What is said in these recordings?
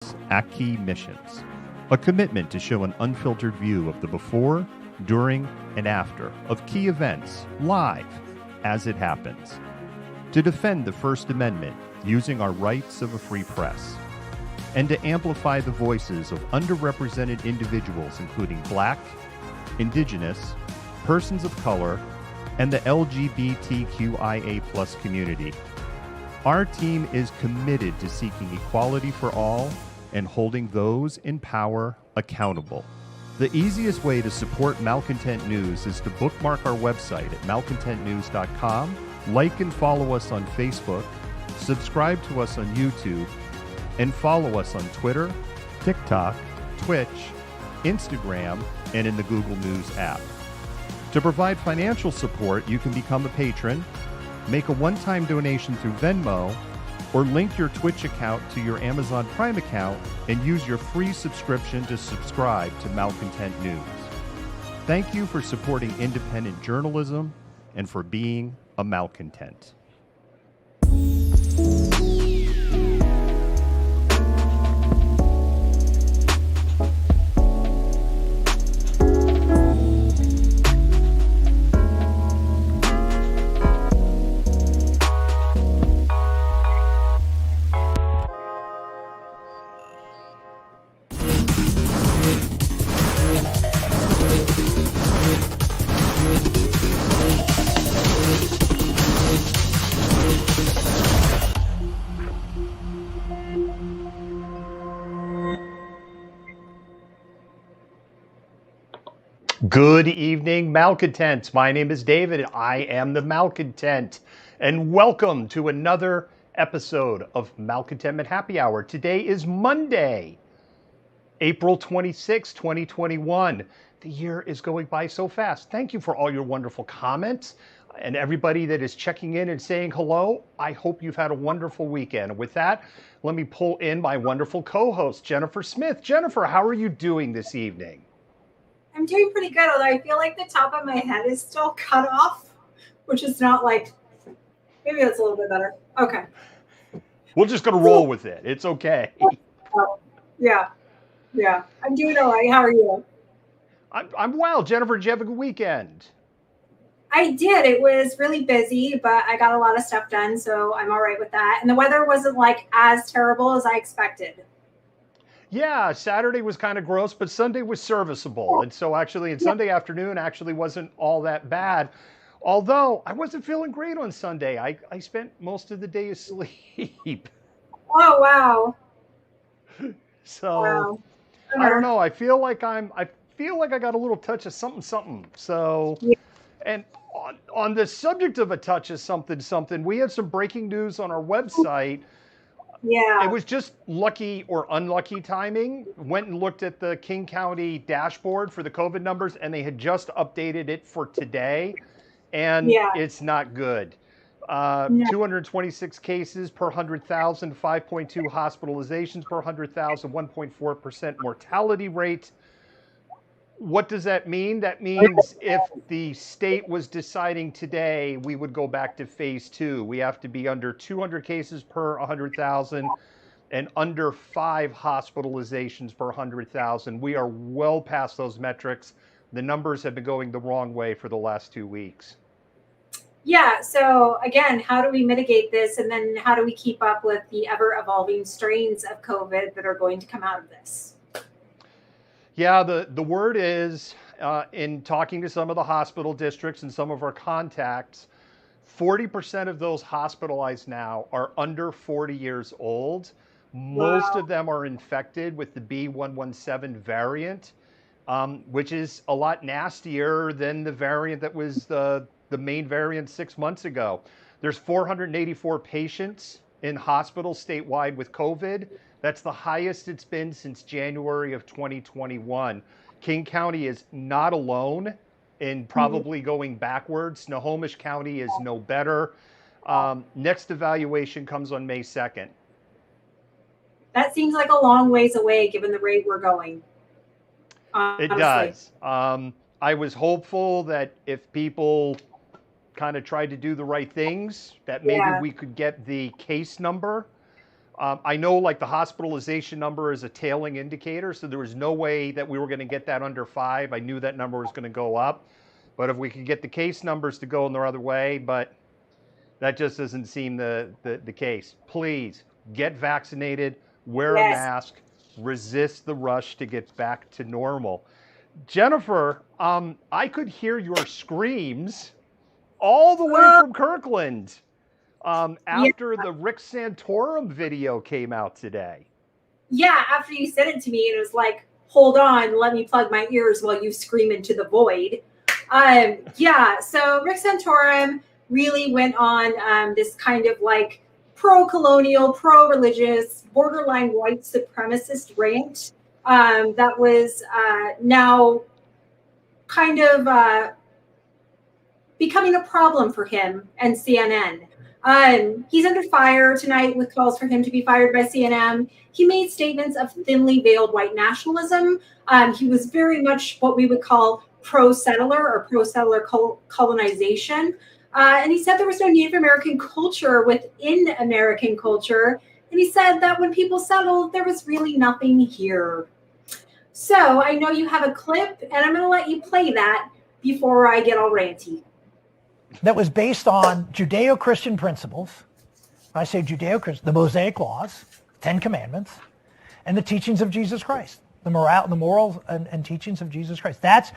introduce Aki Missions, a commitment to show an unfiltered view of the before, during, and after of key events live as it happens, to defend the First Amendment using our rights of a free press, and to amplify the voices of underrepresented individuals including Black, Indigenous, persons of color, and the LGBTQIA+ community. Our team is committed to seeking equality for all and holding those in power accountable. The easiest way to support Malcontent News is to bookmark our website at malcontentnews.com, like and follow us on Facebook, subscribe to us on YouTube, and follow us on Twitter, TikTok, Twitch, Instagram, and in the Google News app. To provide financial support, you can become a patron, make a one-time donation through Venmo, or link your Twitch account to your Amazon Prime account and use your free subscription to subscribe to Malcontent News. Thank you for supporting independent journalism and for being a malcontent. Good evening, malcontents. My name is David. I am the Malcontent, and welcome to another episode of Malcontentment Happy Hour. Today is Monday, April 26, 2021. The year is going by so fast. Thank you for all your wonderful comments and everybody that is checking in and saying hello. I hope you've had a wonderful weekend. With that, let me pull in my wonderful co-host, Jennifer Smith. Jennifer, how are you doing this evening? I'm doing pretty good, although I feel like the top of my head is still cut off, which is not like, maybe that's a little bit better. Okay. We're just going to roll with it. It's okay. Yeah. I'm doing all right. How are you? I'm well. Jennifer, did you have a good weekend? I did. It was really busy, but I got a lot of stuff done, so I'm all right with that. And the weather wasn't like as terrible as I expected. Yeah, Saturday was kind of gross, but Sunday was serviceable. And so Sunday afternoon actually wasn't all that bad. Although I wasn't feeling great on Sunday. I spent most of the day asleep. Oh, wow. So wow. I don't know. I feel like I got a little touch of something. So, and on the subject of a touch of something, we had some breaking news on our website. Yeah. It was just lucky or unlucky timing. Went and looked at the King County dashboard for the COVID numbers, and they had just updated it for today, and it's not good. 226 cases per 100,000, 5.2 hospitalizations per 100,000, 1.4% mortality rate. What does that mean? That means if the state was deciding today, we would go back to phase 2. We have to be under 200 cases per 100,000 and under 5 hospitalizations per 100,000. We are well past those metrics. The numbers have been going the wrong way for the last 2 weeks. Yeah. So again, how do we mitigate this? And then how do we keep up with the ever evolving strains of COVID that are going to come out of this? Yeah, the word is, in talking to some of the hospital districts and some of our contacts, 40% of those hospitalized now are under 40 years old. Most of them are infected with the B117 variant, which is a lot nastier than the variant that was the main variant 6 months ago. There's 484 patients in hospitals statewide with COVID. That's the highest it's been since January of 2021. King County is not alone in probably going backwards. Snohomish County is no better. Next evaluation comes on May 2nd. That seems like a long ways away given the rate we're going. It does. I was hopeful that if people kind of tried to do the right things, that maybe we could get the case number I know like the hospitalization number is a tailing indicator, so there was no way that we were going to get that under 5. I knew that number was going to go up, but if we could get the case numbers to go in the other way, but that just doesn't seem the case. Please get vaccinated, wear a Yes. mask, resist the rush to get back to normal. Jennifer, I could hear your screams all the way from Kirkland after the Rick Santorum video came out today. Yeah, after you sent it to me, it was like, hold on, let me plug my ears while you scream into the void. Yeah, so Rick Santorum really went on this kind of like pro-colonial, pro-religious, borderline white supremacist rant that was now kind of becoming a problem for him and CNN. He's under fire tonight with calls for him to be fired by CNN. He made statements of thinly veiled white nationalism. He was very much what we would call pro-settler or pro-settler colonization. And he said there was no Native American culture within American culture. And he said that when people settled, there was really nothing here. So I know you have a clip, and I'm going to let you play that before I get all ranty. That was based on Judeo-Christian principles. I say Judeo-Christian, the Mosaic Laws, 10 Commandments, and the teachings of Jesus Christ, the morals and teachings of Jesus Christ. That's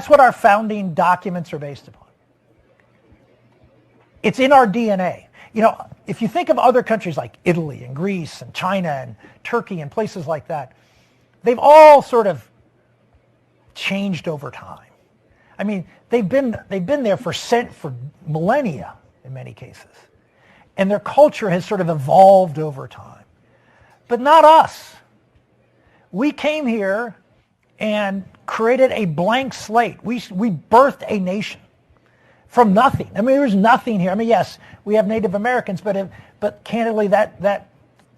what our founding documents are based upon. It's in our DNA. You know, if you think of other countries like Italy and Greece and China and Turkey and places like that, they've all sort of changed over time. I mean, they've been there for millennia in many cases. And their culture has sort of evolved over time. But not us. We came here and created a blank slate. We birthed a nation from nothing. I mean, there's nothing here. I mean, yes, we have Native Americans, but candidly, that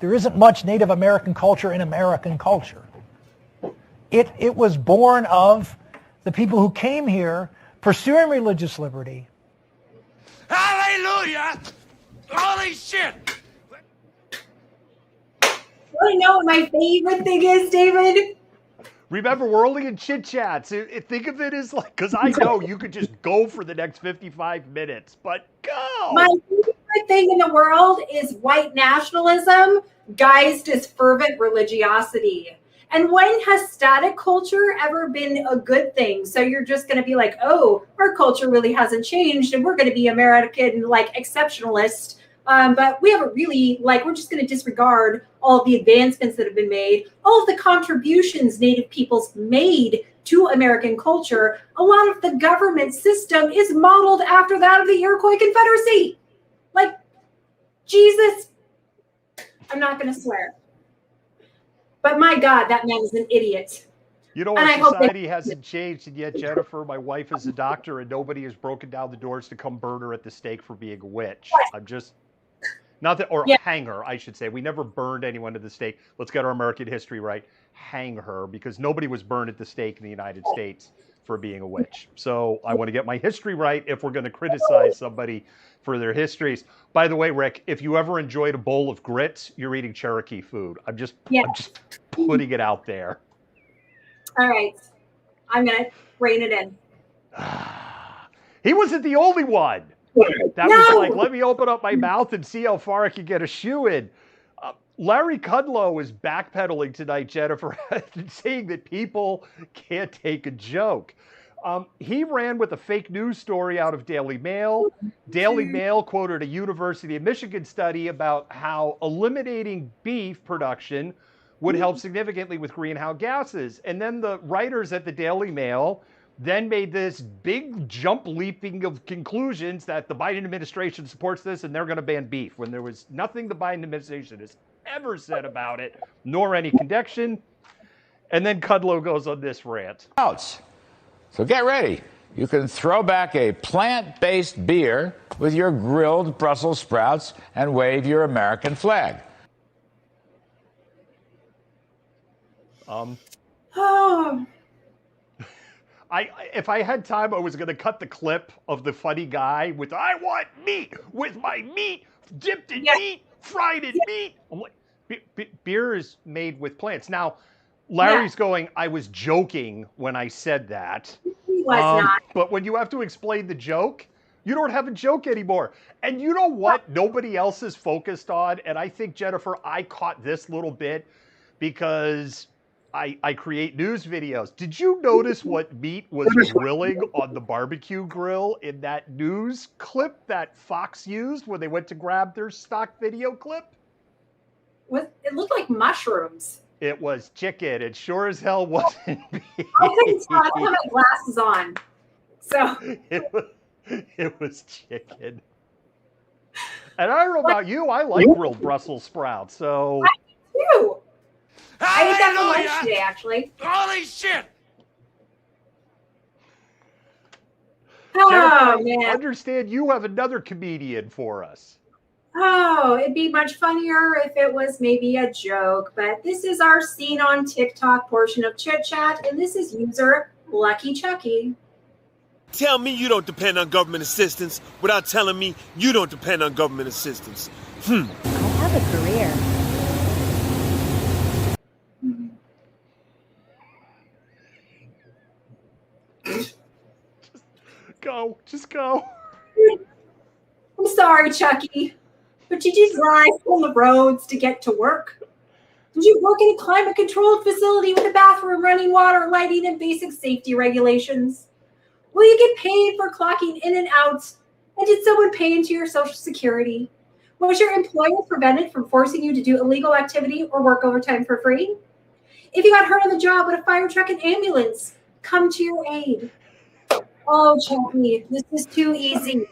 there isn't much Native American culture in American culture. It was born of the people who came here pursuing religious liberty. Hallelujah! Holy shit! I know what my favorite thing is, David. Remember, we're only in chit chats. Think of it as like, because I know you could just go for the next 55 minutes, but go. My favorite thing in the world is white nationalism guised as fervent religiosity. And when has static culture ever been a good thing? So you're just going to be like, oh, our culture really hasn't changed, and we're going to be American, like, exceptionalist. But we haven't really, like, we're just going to disregard all of the advancements that have been made, all of the contributions Native peoples made to American culture. A lot of the government system is modeled after that of the Iroquois Confederacy. Like, Jesus, I'm not going to swear. But my God, that man is an idiot. You know what? Society hasn't changed, and yet Jennifer, my wife, is a doctor, and nobody has broken down the doors to come burn her at the stake for being a witch. I'm just, not that, or hang her, I should say. We never burned anyone at the stake. Let's get our American history right. Hang her, because nobody was burned at the stake in the United States for being a witch. So I want to get my history right if we're going to criticize somebody for their histories. By the way, Rick, if you ever enjoyed a bowl of grits, you're eating Cherokee food. I'm just putting it out there. All right. I'm going to rein it in. He wasn't the only one. That was like, let me open up my mouth and see how far I can get a shoe in. Larry Kudlow is backpedaling tonight, Jennifer, saying that people can't take a joke. He ran with a fake news story out of Daily Mail. Daily Mail quoted a University of Michigan study about how eliminating beef production would help significantly with greenhouse gases. And then the writers at the Daily Mail then made this big jump leaping of conclusions that the Biden administration supports this and they're going to ban beef, when there was nothing the Biden administration has ever said about it, nor any connection. And then Kudlow goes on this rant. So get ready. You can throw back a plant-based beer with your grilled Brussels sprouts and wave your American flag. If I had time, I was going to cut the clip of the funny guy with, I want meat with my meat dipped in meat, fried in meat. I'm like, beer is made with plants. Now, Larry's going, I was joking when I said that. He was not. But when you have to explain the joke, you don't have a joke anymore. And you know what nobody else is focused on? And I think, Jennifer, I caught this little bit because I create news videos. Did you notice what meat was grilling on the barbecue grill in that news clip that Fox used when they went to grab their stock video clip? It looked like mushrooms. It was chicken. It sure as hell wasn't beef. I couldn't tell. I don't have my glasses on. So it was chicken. And I don't know about you, I like grilled Brussels sprouts. So I do too. I ate that for lunch today, actually. Holy shit! Oh, Jennifer, man. I understand you have another comedian for us. Oh, it'd be much funnier if it was maybe a joke, but this is our seen on TikTok portion of Chit Chat, and this is user Lucky Chucky. Tell me you don't depend on government assistance without telling me you don't depend on government assistance. I have a career. Just go. I'm sorry, Chucky, but did you drive on the roads to get to work? Did you work in a climate-controlled facility with a bathroom, running water, lighting, and basic safety regulations? Will you get paid for clocking in and out? And did someone pay into your Social Security? Was your employer prevented from forcing you to do illegal activity or work overtime for free? If you got hurt on the job, would a fire truck and ambulance come to your aid? Oh, Chucky, this is too easy.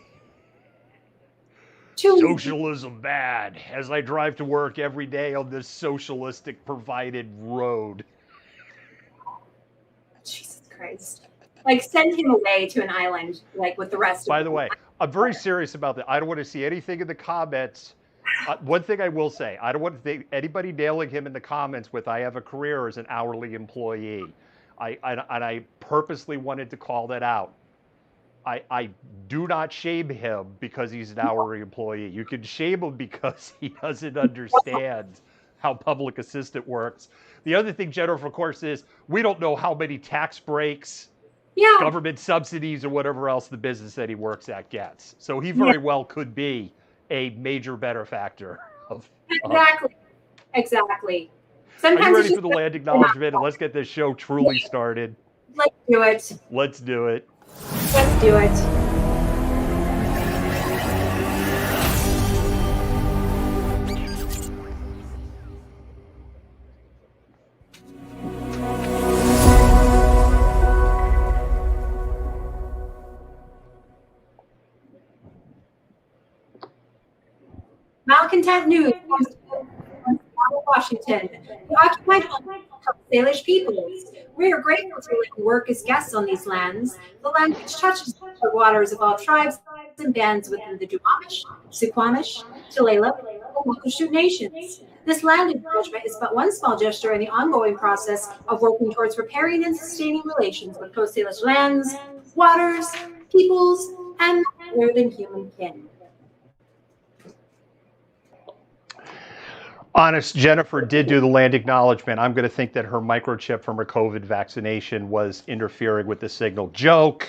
Socialism bad, as I drive to work every day on this socialistic provided road. Jesus Christ. Like, send him away to an island, like, with the rest By of the them. way, I'm very serious about that. I don't want to see anything in the comments. One thing I will say, I don't want anybody nailing him in the comments with I have a career as an hourly employee. I purposely wanted to call that out. I do not shame him because he's an hourly employee. You can shame him because he doesn't understand how public assistant works. The other thing, Jennifer, of course, is we don't know how many tax breaks, government subsidies, or whatever else the business that he works at gets. So he very well could be a major benefactor of. Exactly. Sometimes are you ready for the land acknowledgement? And let's get this show truly started. Let's do it. Let's do it. Let's do it. Malcontent News comes from Washington. The occupied Salish peoples. We are grateful to live and work as guests on these lands. The land which touches the waters of all tribes and bands within the Duwamish, Suquamish, Tulalip, and Muckleshoot nations. This land acknowledgement is but one small gesture in the ongoing process of working towards repairing and sustaining relations with Coast Salish lands, waters, peoples, and more than human kin. Honest, Jennifer did do the land acknowledgement. I'm going to think that her microchip from her COVID vaccination was interfering with the signal. Joke.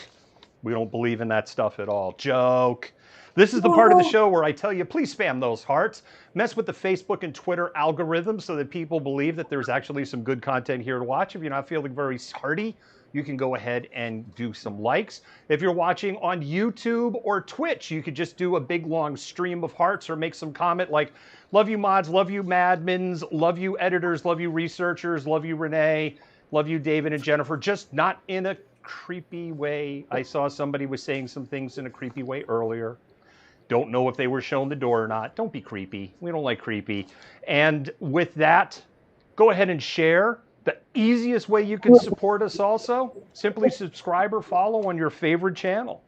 We don't believe in that stuff at all. Joke. This is the part of the show where I tell you, please spam those hearts. Mess with the Facebook and Twitter algorithms so that people believe that there's actually some good content here to watch. If you're not feeling very hearty, you can go ahead and do some likes. If you're watching on YouTube or Twitch, you could just do a big long stream of hearts or make some comment like, love you mods, love you madmins, love you editors, love you researchers, love you Renee, love you David and Jennifer, just not in a creepy way. I saw somebody was saying some things in a creepy way earlier. Don't know if they were shown the door or not. Don't be creepy. We don't like creepy. And with that, go ahead and share. The easiest way you can support us also, simply subscribe or follow on your favorite channel.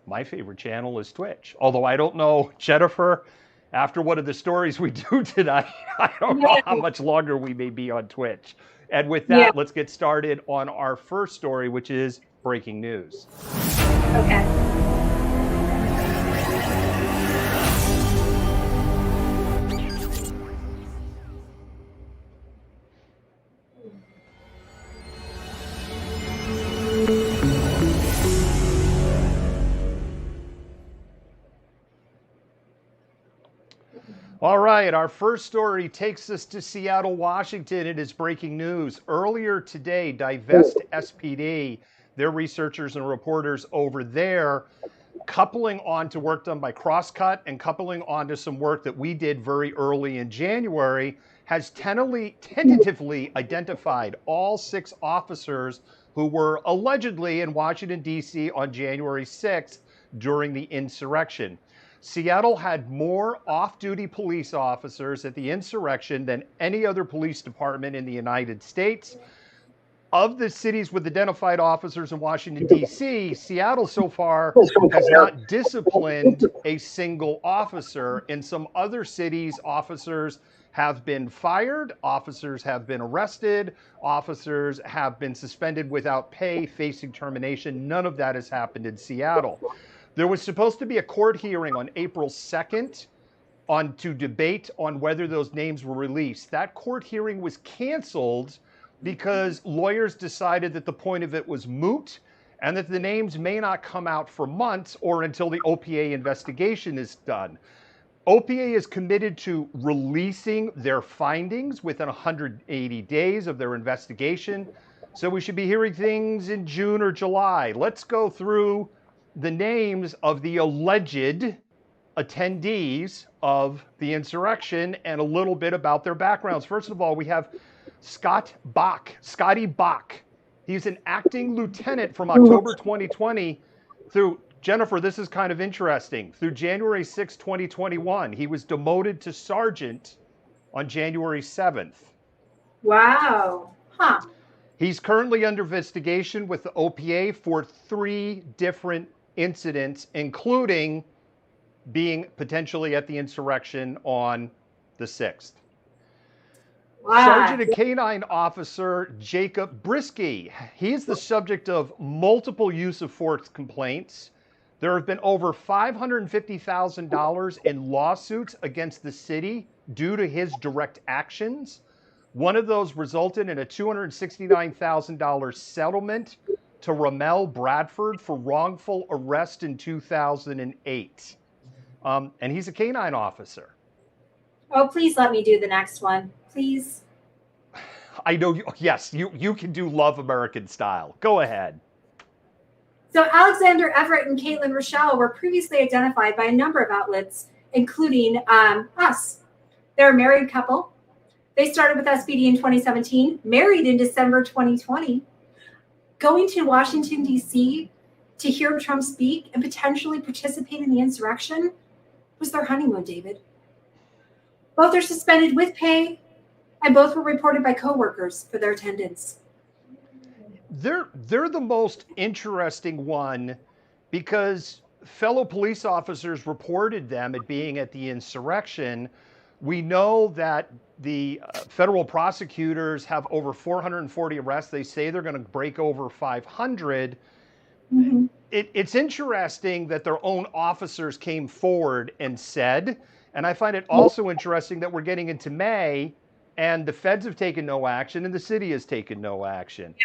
My favorite channel is Twitch. Although I don't know, Jennifer, after one of the stories we do tonight, I don't know how much longer we may be on Twitch. And with that, let's get started on our first story, which is breaking news. Okay. right, our first story takes us to Seattle, Washington. It is breaking news. Earlier today, Divest SPD, their researchers and reporters over there, coupling on to work done by Crosscut and coupling on to some work that we did very early in January, has tentatively identified all 6 officers who were allegedly in Washington, D.C. on January 6th during the insurrection. Seattle had more off-duty police officers at the insurrection than any other police department in the United States. Of the cities with identified officers in Washington, D.C., Seattle so far has not disciplined a single officer. In some other cities, officers have been fired, officers have been arrested, officers have been suspended without pay, facing termination. None of that has happened in Seattle. There was supposed to be a court hearing on April 2nd to debate on whether those names were released. That court hearing was canceled because lawyers decided that the point of it was moot and that the names may not come out for months or until the OPA investigation is done. OPA is committed to releasing their findings within 180 days of their investigation. So we should be hearing things in June or July. Let's go through the names of the alleged attendees of the insurrection and a little bit about their backgrounds. First of all, we have Scotty Bach. He's an acting lieutenant from October 2020 through, Jennifer, this is kind of interesting, through January 6, 2021. He was demoted to sergeant on January 7th. Wow. Huh. He's currently under investigation with the OPA for 3 different incidents, including being potentially at the insurrection on the 6th. Wow. Sergeant and Canine Officer Jacob Brisky. He is the subject of multiple use of force complaints. There have been over $550,000 in lawsuits against the city due to his direct actions. One of those resulted in a $269,000 settlement to Ramel Bradford for wrongful arrest in 2008. And he's a canine officer. Oh, please let me do the next one. Please. I know, yes, you can do Love American Style. Go ahead. So Alexander Everett and Caitlin Rochelle were previously identified by a number of outlets, including us. They're a married couple. They started with SPD in 2017, married in December 2020, going to Washington, D.C. to hear Trump speak and potentially participate in the insurrection was their honeymoon, David. Both are suspended with pay, and both were reported by coworkers for their attendance. They're the most interesting one because fellow police officers reported them at being at the insurrection. We know that the federal prosecutors have over 440 arrests. They say they're going to break over 500. Mm-hmm. It's interesting that their own officers came forward and said, and I find it also interesting that we're getting into May and the feds have taken no action and the city has taken no action.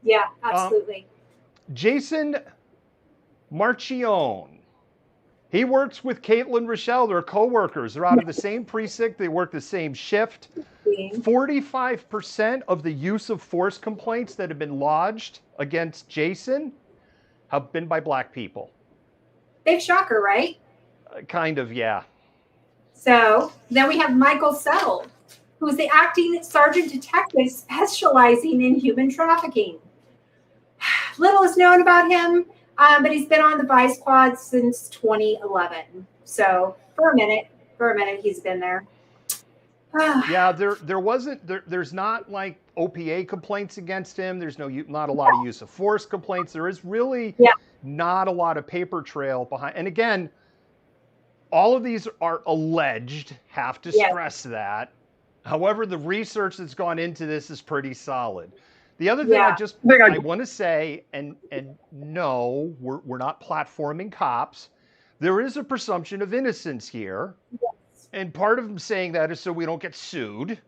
Yeah, absolutely. Jason Marchione. He works with Caitlin Rochelle. They're co-workers. They're out of the same precinct. They work the same shift. 45% of the use of force complaints that have been lodged against Jason have been by Black people. Big shocker, right? Kind of, yeah. So then we have Michael Settle, who is the acting sergeant detective specializing in human trafficking. Little is known about him, but he's been on the Vice Squad since 2011. So for a minute, he's been there. Yeah, there's not like OPA complaints against him. There's not a lot of use of force complaints. There is really not a lot of paper trail behind. And again, all of these are alleged, have to stress that. However, the research that's gone into this is pretty solid. The other thing I want to say, and no, we're not platforming cops. There is a presumption of innocence here. Yes. And part of them saying that is so we don't get sued.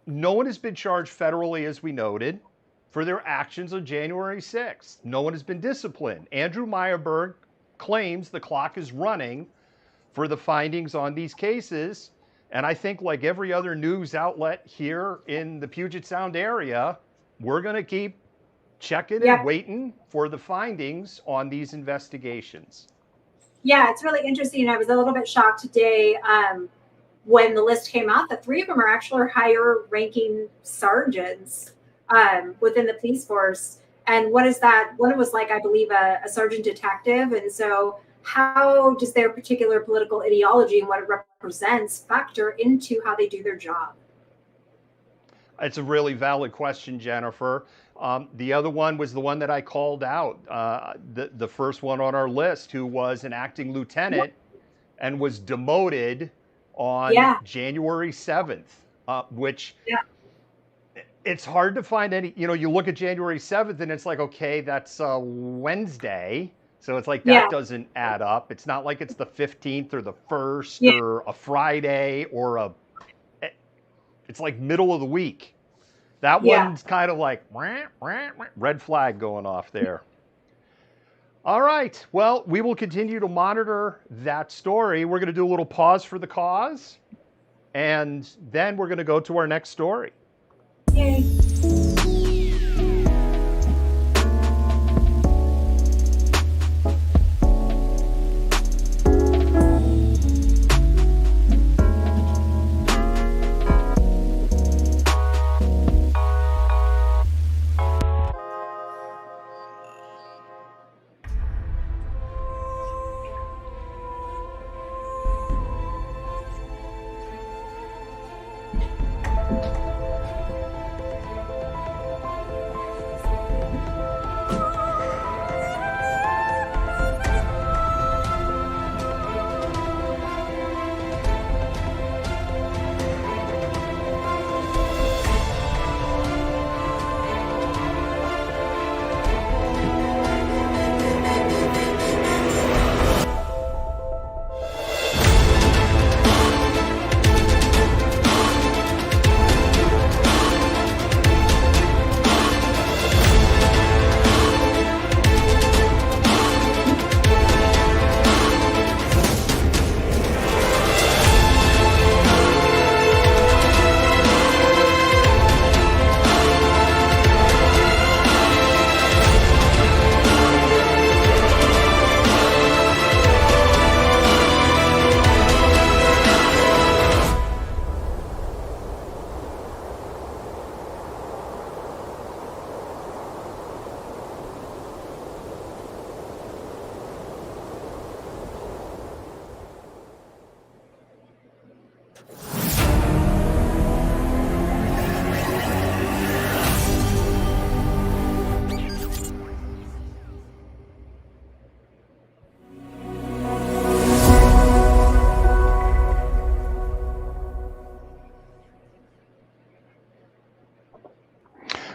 No one has been charged federally, as we noted, for their actions on January 6th. No one has been disciplined. Andrew Meyerberg claims the clock is running for the findings on these cases. And I think, like every other news outlet here in the Puget Sound area, we're going to keep checking and waiting for the findings on these investigations. Yeah, it's really interesting. I was a little bit shocked today when the list came out that 3 of them are actually higher ranking sergeants within the police force. And what is that? One was like, I believe, a sergeant detective. And so how does their particular political ideology and what it represents factor into how they do their job? It's a really valid question, Jennifer. The other one was the one that I called out, the first one on our list, who was an acting lieutenant and was demoted on January 7th, which it's hard to find any, you look at January 7th and it's like, okay, that's a Wednesday. So it's like that doesn't add up. It's not like it's the 15th or the 1st or a Friday or it's like middle of the week. That one's kind of like red flag going off there. All right. Well, we will continue to monitor that story. We're going to do a little pause for the cause, and then we're going to go to our next story. Yay.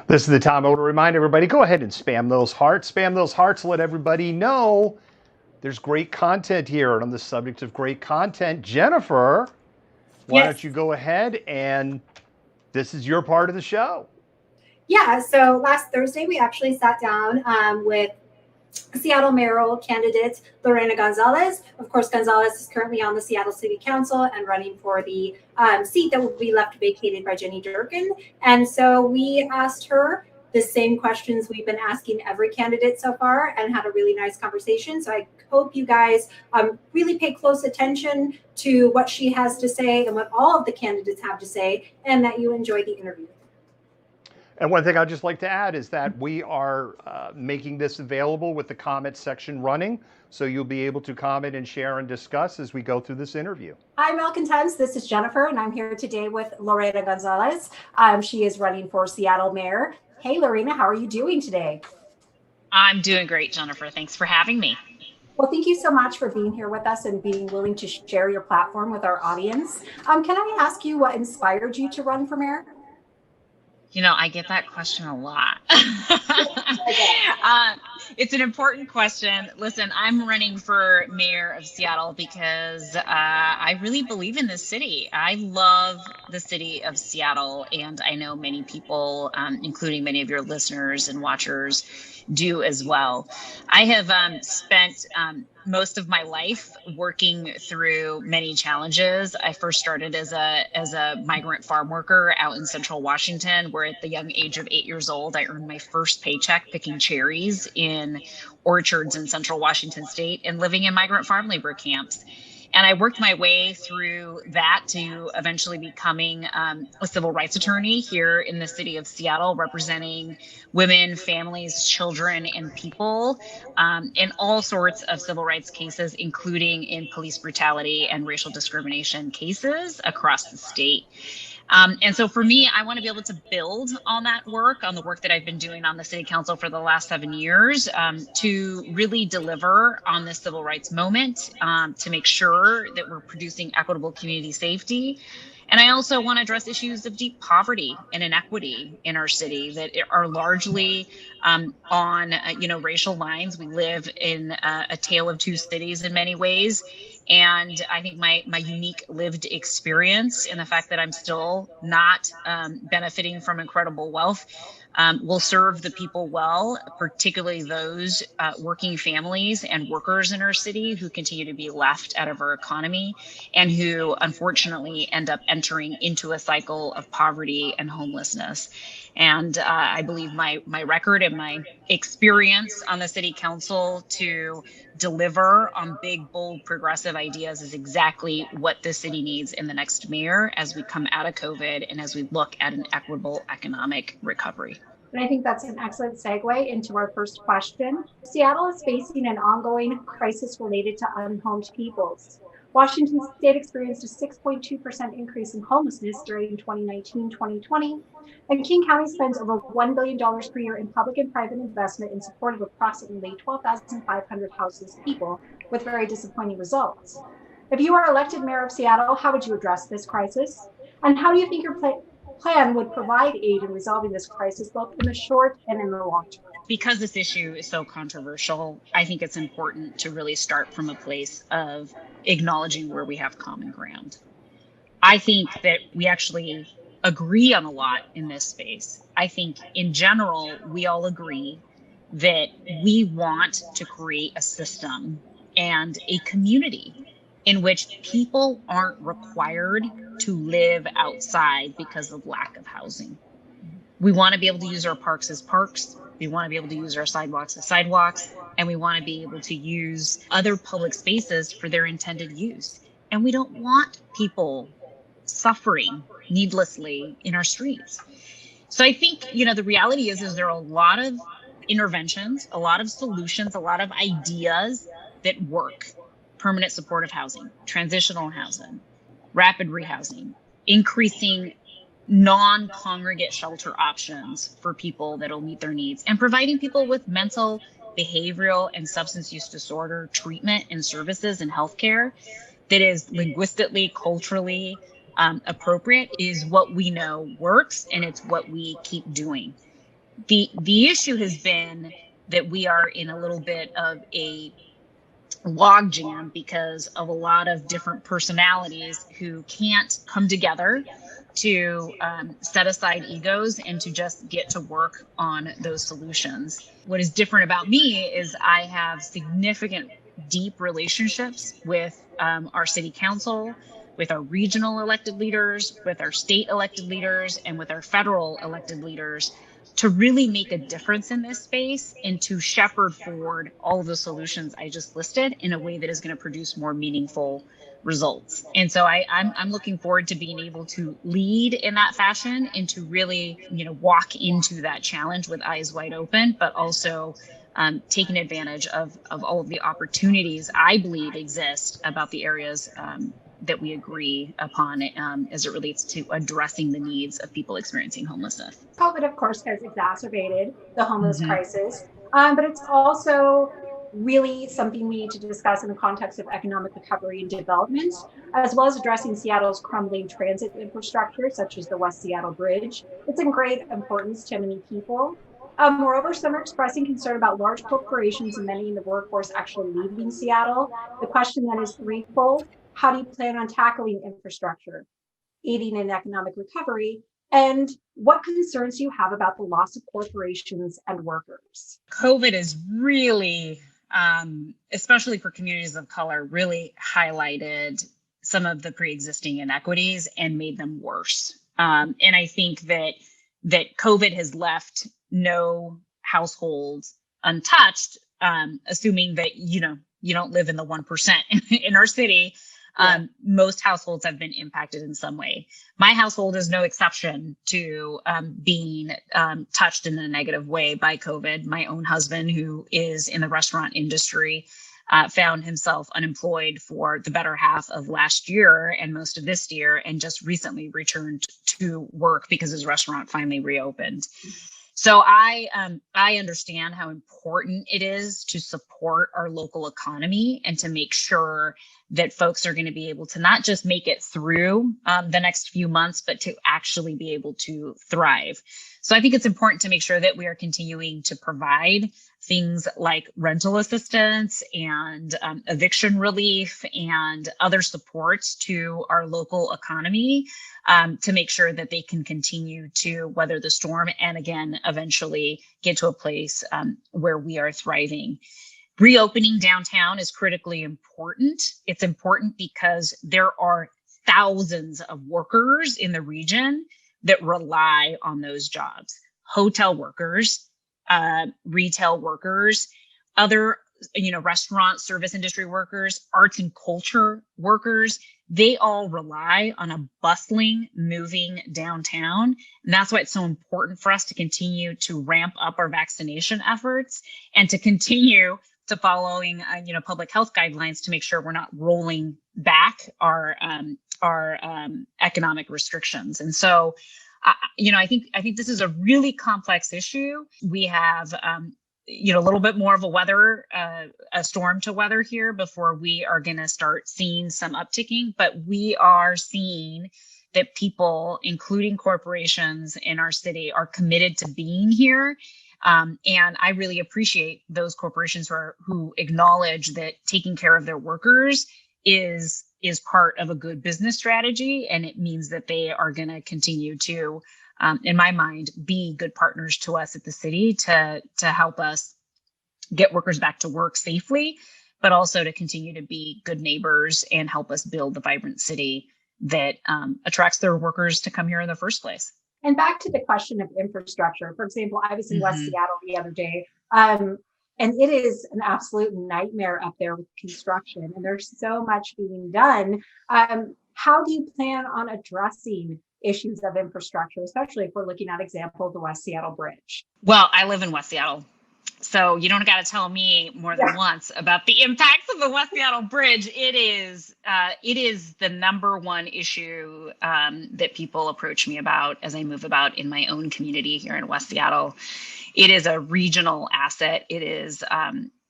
This is the time I want to remind everybody, go ahead and spam those hearts. Spam those hearts, let everybody know there's great content here. And on the subject of great content, Jennifer, why don't you go ahead, and this is your part of the show. Yeah, so last Thursday, we actually sat down with Seattle mayoral candidate Lorena Gonzalez. Of course, Gonzalez is currently on the Seattle City Council and running for the seat that will be left vacated by Jenny Durkin. And so we asked her the same questions we've been asking every candidate so far and had a really nice conversation. So I hope you guys really pay close attention to what she has to say and what all of the candidates have to say, and that you enjoy the interview. And one thing I'd just like to add is that we are making this available with the comment section running, so you'll be able to comment and share and discuss as we go through this interview. Hi, Malcontents. This is Jennifer, and I'm here today with Lorena Gonzalez. She is running for Seattle mayor. Hey, Lorena, how are you doing today? I'm doing great, Jennifer. Thanks for having me. Well, thank you so much for being here with us and being willing to share your platform with our audience. Can I ask you what inspired you to run for mayor? You know, I get that question a lot. It's an important question. Listen, I'm running for mayor of Seattle because I really believe in this city. I love the city of Seattle, and I know many people, including many of your listeners and watchers, do as well. I have spent most of my life working through many challenges. I first started as a migrant farm worker out in central Washington, where at the young age of 8 years old, I earned my first paycheck picking cherries in orchards in central Washington state and living in migrant farm labor camps. And I worked my way through that to eventually becoming a civil rights attorney here in the city of Seattle, representing women, families, children, and people in all sorts of civil rights cases, including in police brutality and racial discrimination cases across the state. And so for me, I want to be able to build on that work, on the work that I've been doing on the city council for the last 7 years, to really deliver on this civil rights moment, to make sure that we're producing equitable community safety. And I also want to address issues of deep poverty and inequity in our city that are largely on racial lines. We live in a tale of two cities in many ways. And I think my unique lived experience and the fact that I'm still not benefiting from incredible wealth will serve the people well, particularly those working families and workers in our city who continue to be left out of our economy and who unfortunately end up entering into a cycle of poverty and homelessness. And I believe my record and my experience on the city council to deliver on big, bold, progressive ideas is exactly what this city needs in the next mayor as we come out of COVID and as we look at an equitable economic recovery. And I think that's an excellent segue into our first question. Seattle is facing an ongoing crisis related to unhomed peoples. Washington State experienced a 6.2% increase in homelessness during 2019-2020, and King County spends over $1 billion per year in public and private investment in support of approximately 12,500 houseless people with very disappointing results. If you are elected mayor of Seattle, how would you address this crisis? And how do you think your plan would provide aid in resolving this crisis, both in the short and in the long term? Because this issue is so controversial, I think it's important to really start from a place of acknowledging where we have common ground. I think that we actually agree on a lot in this space. I think in general, we all agree that we want to create a system and a community in which people aren't required to live outside because of lack of housing. We want to be able to use our parks as parks. We want to be able to use our sidewalks as sidewalks, and we want to be able to use other public spaces for their intended use. And we don't want people suffering needlessly in our streets. So I think, the reality is there are a lot of interventions, a lot of solutions, a lot of ideas that work. Permanent supportive housing, transitional housing, rapid rehousing, increasing non-congregate shelter options for people that'll meet their needs, and providing people with mental, behavioral, and substance use disorder treatment and services and healthcare that is linguistically, culturally appropriate is what we know works, and it's what we keep doing. The issue has been that we are in a little bit of a logjam because of a lot of different personalities who can't come together to set aside egos and to just get to work on those solutions. What is different about me is I have significant, deep relationships with our city council, with our regional elected leaders, with our state elected leaders, and with our federal elected leaders to really make a difference in this space and to shepherd forward all of the solutions I just listed in a way that is going to produce more meaningful results. And so I'm looking forward to being able to lead in that fashion and to really, walk into that challenge with eyes wide open, but also taking advantage of all of the opportunities I believe exist about the areas that we agree upon as it relates to addressing the needs of people experiencing homelessness. COVID, of course, has exacerbated the homeless crisis, but it's also really something we need to discuss in the context of economic recovery and development, as well as addressing Seattle's crumbling transit infrastructure, such as the West Seattle Bridge. It's in great importance to many people. Moreover, some are expressing concern about large corporations and many in the workforce actually leaving Seattle. The question then is threefold. How do you plan on tackling infrastructure, aiding in economic recovery? And what concerns do you have about the loss of corporations and workers? COVID is really, especially for communities of color, really highlighted some of the pre-existing inequities and made them worse. And I think that COVID has left no household untouched, assuming that you don't live in the 1% in our city. Most households have been impacted in some way. My household is no exception to being touched in a negative way by COVID. My own husband, who is in the restaurant industry, found himself unemployed for the better half of last year and most of this year, and just recently returned to work because his restaurant finally reopened. So I understand how important it is to support our local economy and to make sure that folks are going to be able to not just make it through the next few months, but to actually be able to thrive. So I think it's important to make sure that we are continuing to provide things like rental assistance and eviction relief and other supports to our local economy to make sure that they can continue to weather the storm and, again, eventually get to a place where we are thriving. Reopening downtown is critically important. It's important because there are thousands of workers in the region that rely on those jobs. Hotel workers, retail workers, other, restaurant service industry workers, arts and culture workers. They all rely on a bustling, moving downtown. And that's why it's so important for us to continue to ramp up our vaccination efforts and to continue to following, public health guidelines to make sure we're not rolling back our economic restrictions. And so, I think this is a really complex issue. We have, a little bit more of a storm to weather here before we are going to start seeing some upticking. But we are seeing that people, including corporations in our city, are committed to being here. And I really appreciate those corporations who acknowledge that taking care of their workers is part of a good business strategy. And it means that they are going to continue to, in my mind, be good partners to us at the city to help us get workers back to work safely, but also to continue to be good neighbors and help us build the vibrant city that attracts their workers to come here in the first place. And back to the question of infrastructure. For example, I was in West Seattle the other day, and it is an absolute nightmare up there with construction, and there's so much being done. How do you plan on addressing issues of infrastructure, especially if we're looking at example, the West Seattle Bridge? Well, I live in West Seattle, so you don't got to tell me more than once about the impacts of the West Seattle Bridge. It is the number one issue that people approach me about as I move about in my own community here in West Seattle. It is a regional asset. It is.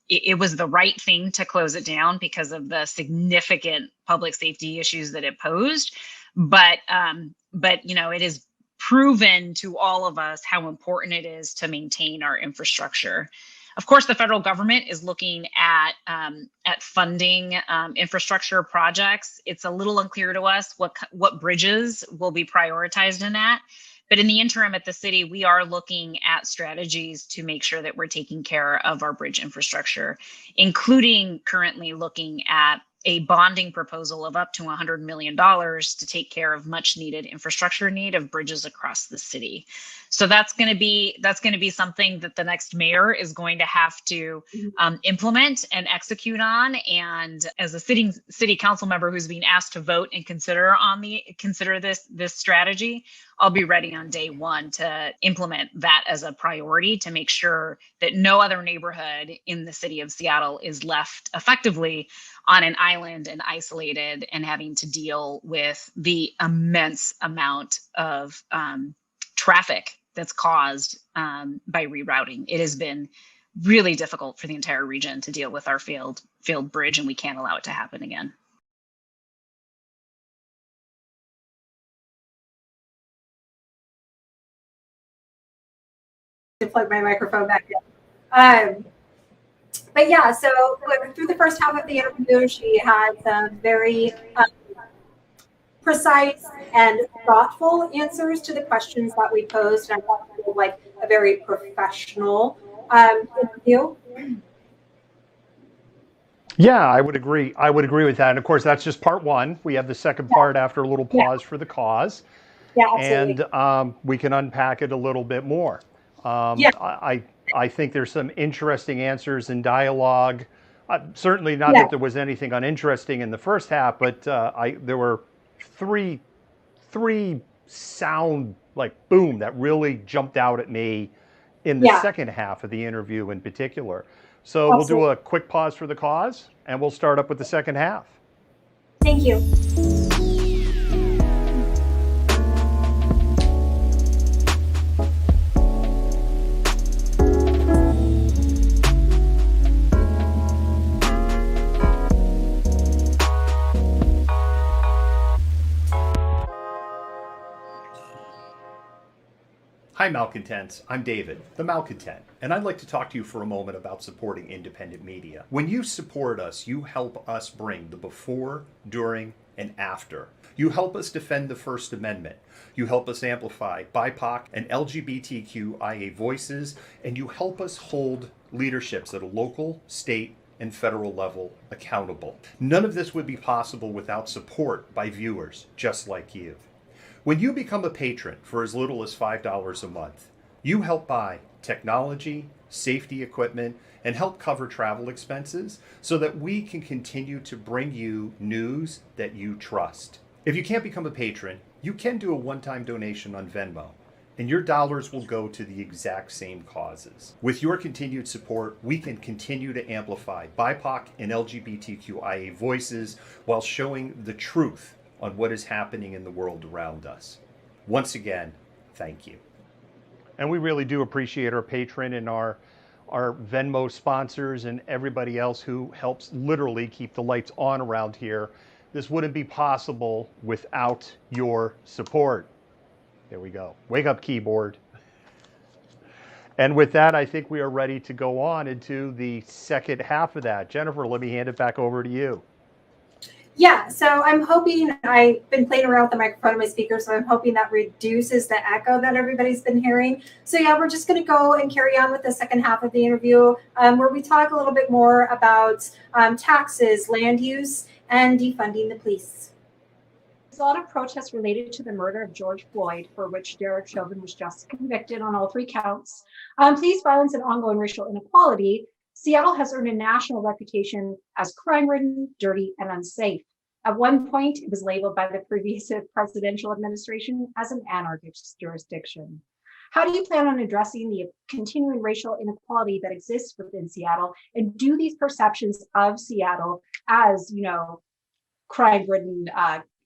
It was the right thing to close it down because of the significant public safety issues that it posed. But it is proven to all of us how important it is to maintain our infrastructure. Of course, the federal government is looking at funding infrastructure projects. It's a little unclear to us what bridges will be prioritized in that. But in the interim at the city, we are looking at strategies to make sure that we're taking care of our bridge infrastructure, including currently looking at a bonding proposal of up to $100 million to take care of much needed infrastructure need of bridges across the city. So that's going to be something that the next mayor is going to have to implement and execute on. And as a city council member who's being asked to vote and consider this strategy, I'll be ready on day one to implement that as a priority to make sure that no other neighborhood in the city of Seattle is left effectively on an island and isolated and having to deal with the immense amount of traffic that's caused by rerouting. It has been really difficult for the entire region to deal with our failed bridge, and we can't allow it to happen again. to plug my microphone back in. But yeah, so through the first half of the interview, she had some very precise and thoughtful answers to the questions that we posed. And I thought it was like a very professional interview. Yeah, I would agree. I would agree with that. And of course, that's just part one. We have the second part after a little pause for the cause. Yeah, absolutely. And we can unpack it a little bit more. I think there's some interesting answers in dialogue. Certainly not that there was anything uninteresting in the first half, but there were three sound like boom that really jumped out at me in the second half of the interview in particular. So we'll do a quick pause for the cause, and we'll start up with the second half. Thank you. Hi Malcontents, I'm David, the Malcontent, and I'd like to talk to you for a moment about supporting independent media. When you support us, you help us bring the before, during, and after. You help us defend the First Amendment. You help us amplify BIPOC and LGBTQIA voices, and you help us hold leaderships at a local, state, and federal level accountable. None of this would be possible without support by viewers just like you. When you become a patron for as little as $5 a month, you help buy technology, safety equipment, and help cover travel expenses so that we can continue to bring you news that you trust. If you can't become a patron, you can do a one-time donation on Venmo, and your dollars will go to the exact same causes. With your continued support, we can continue to amplify BIPOC and LGBTQIA voices while showing the truth on what is happening in the world around us. Once again, thank you. And we really do appreciate our patron and our Venmo sponsors and everybody else who helps literally keep the lights on around here. This wouldn't be possible without your support. There we go. Wake up, keyboard. And with that, I think we are ready to go on into the second half of that. Jennifer, let me hand it back over to you. Yeah, so I'm hoping, I've been playing around with the microphone on my speaker, so I'm hoping that reduces the echo that everybody's been hearing. So yeah, we're just going to go and carry on with the second half of the interview, where we talk a little bit more about taxes, land use, and defunding the police. There's a lot of protests related to the murder of George Floyd, for which Derek Chauvin was just convicted on all 3 counts. Police violence and ongoing racial inequality. Seattle has earned a national reputation as crime-ridden, dirty, and unsafe. At one point, it was labeled by the previous presidential administration as an anarchist jurisdiction. How do you plan on addressing the continuing racial inequality that exists within Seattle? And do these perceptions of Seattle as, crime-ridden,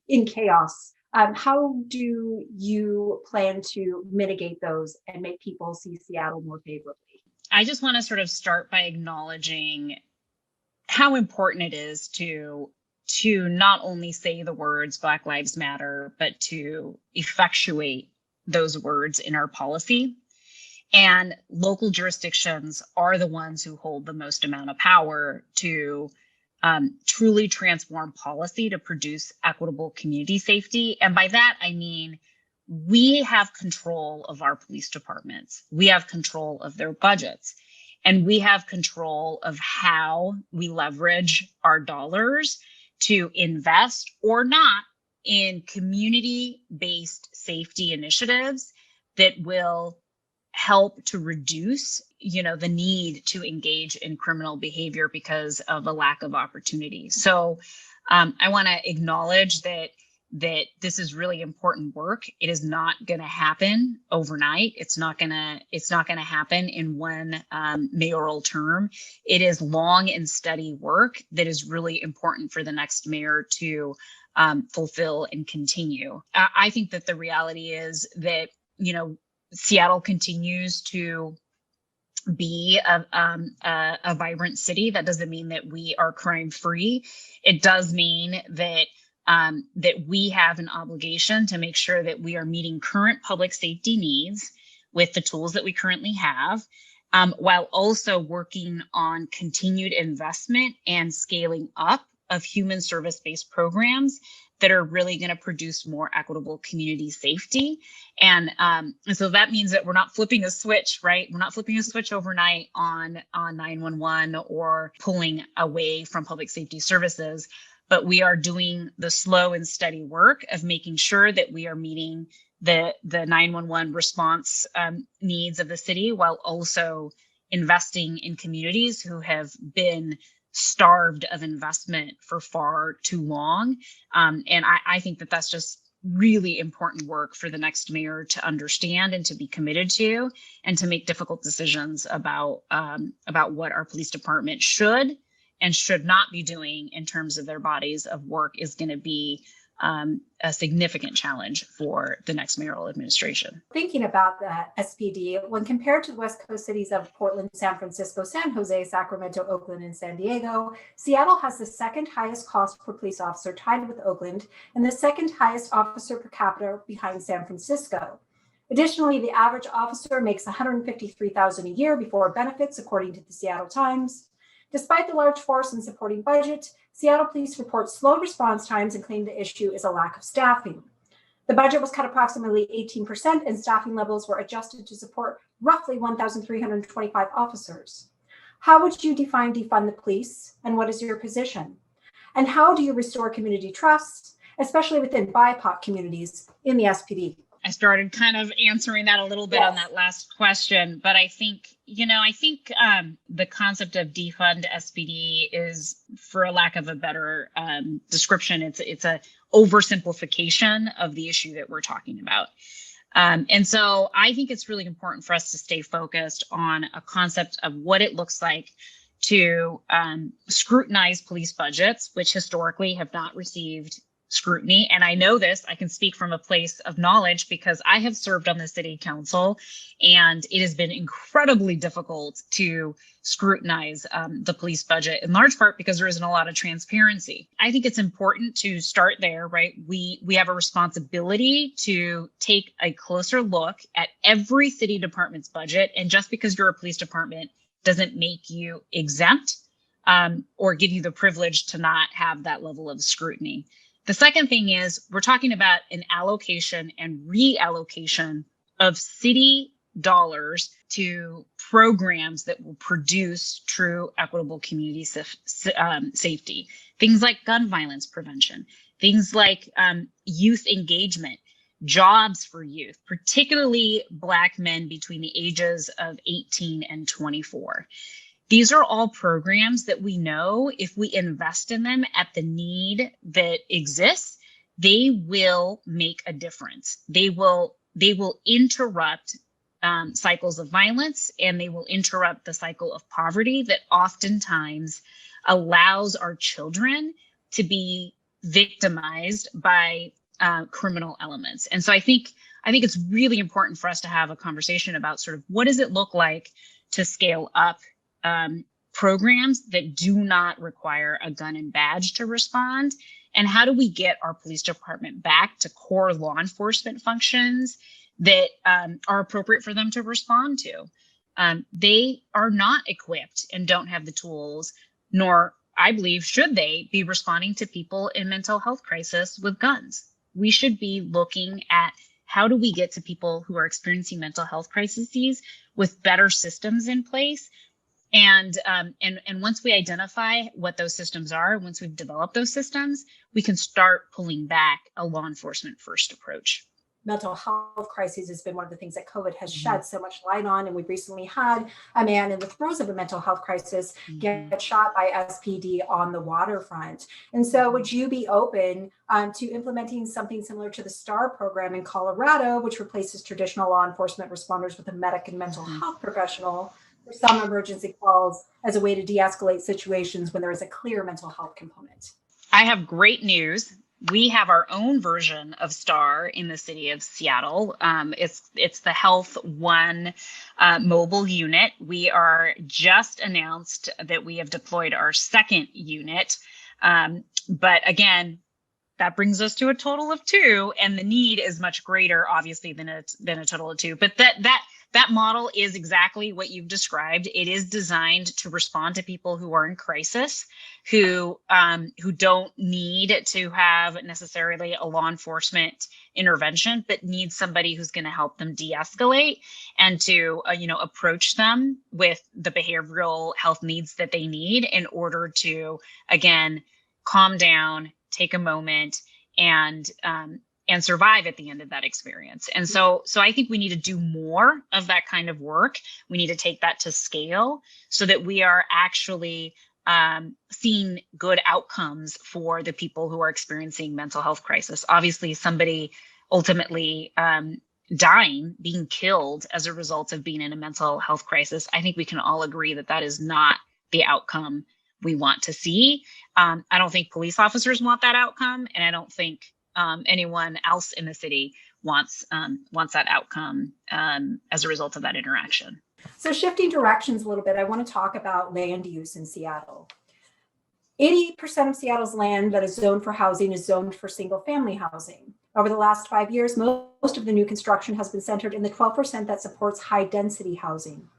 in chaos, how do you plan to mitigate those and make people see Seattle more favorably? I just want to sort of start by acknowledging how important it is to not only say the words Black Lives Matter, but to effectuate those words in our policy. And local jurisdictions are the ones who hold the most amount of power to truly transform policy to produce equitable community safety. And by that, I mean, we have control of our police departments. We have control of their budgets, and we have control of how we leverage our dollars to invest or not in community-based safety initiatives that will help to reduce, the need to engage in criminal behavior because of a lack of opportunity. So I want to acknowledge that this is really important work. It is not going to happen overnight. It's not going to happen in one mayoral term. It is long and steady work that is really important for the next mayor to fulfill and continue. I think that the reality is that, Seattle continues to be a vibrant city. That doesn't mean that we are crime free. It does mean that we have an obligation to make sure that we are meeting current public safety needs with the tools that we currently have, while also working on continued investment and scaling up of human service-based programs that are really going to produce more equitable community safety. And so that means that we're not flipping a switch, right? We're not flipping a switch overnight on 911 or pulling away from public safety services, but we are doing the slow and steady work of making sure that we are meeting the 911 response needs of the city, while also investing in communities who have been starved of investment for far too long. And I think that that's just really important work for the next mayor to understand and to be committed to, and to make difficult decisions about what our police department should and should not be doing in terms of their bodies of work is going to be a significant challenge for the next mayoral administration. Thinking about the SPD, when compared to the West Coast cities of Portland, San Francisco, San Jose, Sacramento, Oakland, and San Diego, Seattle has the second highest cost per police officer, tied with Oakland, and the second highest officer per capita behind San Francisco. Additionally, the average officer makes $153,000 a year before benefits, according to the Seattle Times. Despite the large force and supporting budget, Seattle police report slow response times and claim the issue is a lack of staffing. The budget was cut approximately 18%, and staffing levels were adjusted to support roughly 1,325 officers. How would you define defund the police, and what is your position? And how do you restore community trust, especially within BIPOC communities in the SPD? I started kind of answering that a little bit on that last question, but I think, the concept of defund SPD is, for a lack of a better description, it's a oversimplification of the issue that we're talking about. And so I think it's really important for us to stay focused on a concept of what it looks like to scrutinize police budgets, which historically have not received scrutiny. And I know this, I can speak from a place of knowledge because I have served on the city council, and it has been incredibly difficult to scrutinize the police budget, in large part because there isn't a lot of transparency. I think it's important to start there, right? We have a responsibility to take a closer look at every city department's budget. And just because you're a police department doesn't make you exempt or give you the privilege to not have that level of scrutiny. The second thing is we're talking about an allocation and reallocation of city dollars to programs that will produce true equitable community safety. Things like gun violence prevention, things like youth engagement, jobs for youth, particularly Black men between the ages of 18 and 24. These are all programs that we know if we invest in them at the need that exists, they will make a difference. They will interrupt cycles of violence, and they will interrupt the cycle of poverty that oftentimes allows our children to be victimized by criminal elements. And so I think it's really important for us to have a conversation about sort of what does it look like to scale up programs that do not require a gun and badge to respond, and how do we get our police department back to core law enforcement functions that are appropriate for them to respond to. They are not equipped and don't have the tools, nor, I believe, should they be responding to people in mental health crisis with guns. We should be looking at how do we get to people who are experiencing mental health crises with better systems in place. And once we identify what those systems are, once we've developed those systems, we can start pulling back a law enforcement first approach. Mental health crises has been one of the things that COVID has shed so much light on. And we recently had a man in the throes of a mental health crisis get shot by SPD on the waterfront. And so would you be open to implementing something similar to the STAR program in Colorado, which replaces traditional law enforcement responders with a medic and mental health professional for some emergency calls as a way to de-escalate situations when there is a clear mental health component? I have great news. We have our own version of STAR in the city of Seattle. It's the Health One mobile unit. We are just announced that we have deployed our second unit. But again, that brings us to a total of 2, and the need is much greater, obviously, than a total of 2. But that model is exactly what you've described. It is designed to respond to people who are in crisis, who don't need to have necessarily a law enforcement intervention, but need somebody who's going to help them de-escalate and to approach them with the behavioral health needs that they need in order to, again, calm down, take a moment, and survive at the end of that experience. And so I think we need to do more of that kind of work. We need to take that to scale so that we are actually seeing good outcomes for the people who are experiencing mental health crisis. Obviously, somebody ultimately dying, being killed as a result of being in a mental health crisis, I think we can all agree that that is not the outcome we want to see. I don't think police officers want that outcome, and I don't think anyone else in the city wants that outcome as a result of that interaction. So shifting directions a little bit, I want to talk about land use in Seattle. 80% of Seattle's land that is zoned for housing is zoned for single family housing. Over the last 5 years, most of the new construction has been centered in the 12% that supports high density housing.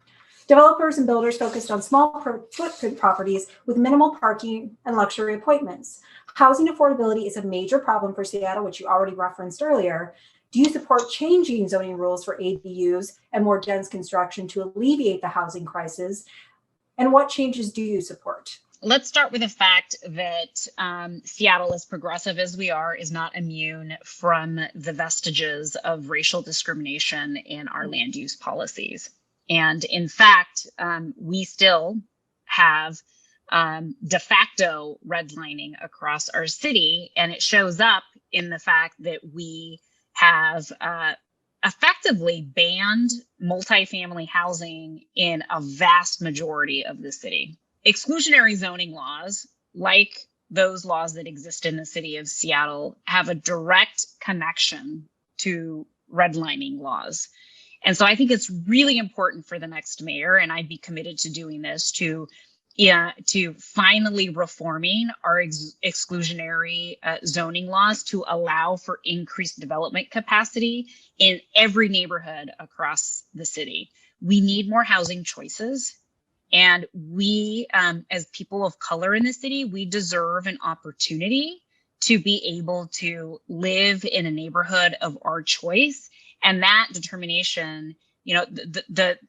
Developers and builders focused on small footprint properties with minimal parking and luxury appointments. Housing affordability is a major problem for Seattle, which you already referenced earlier. Do you support changing zoning rules for ADUs and more dense construction to alleviate the housing crisis? And what changes do you support? Let's start with the fact that Seattle, as progressive as we are, is not immune from the vestiges of racial discrimination in our land use policies. And in fact, we still have de facto redlining across our city, and it shows up in the fact that we have effectively banned multifamily housing in a vast majority of the city. Exclusionary zoning laws, like those laws that exist in the city of Seattle, have a direct connection to redlining laws. And so I think it's really important for the next mayor, and I'd be committed to doing this, to finally reforming our exclusionary zoning laws to allow for increased development capacity in every neighborhood across the city. We need more housing choices. And we, as people of color in the city, we deserve an opportunity to be able to live in a neighborhood of our choice. And that determination,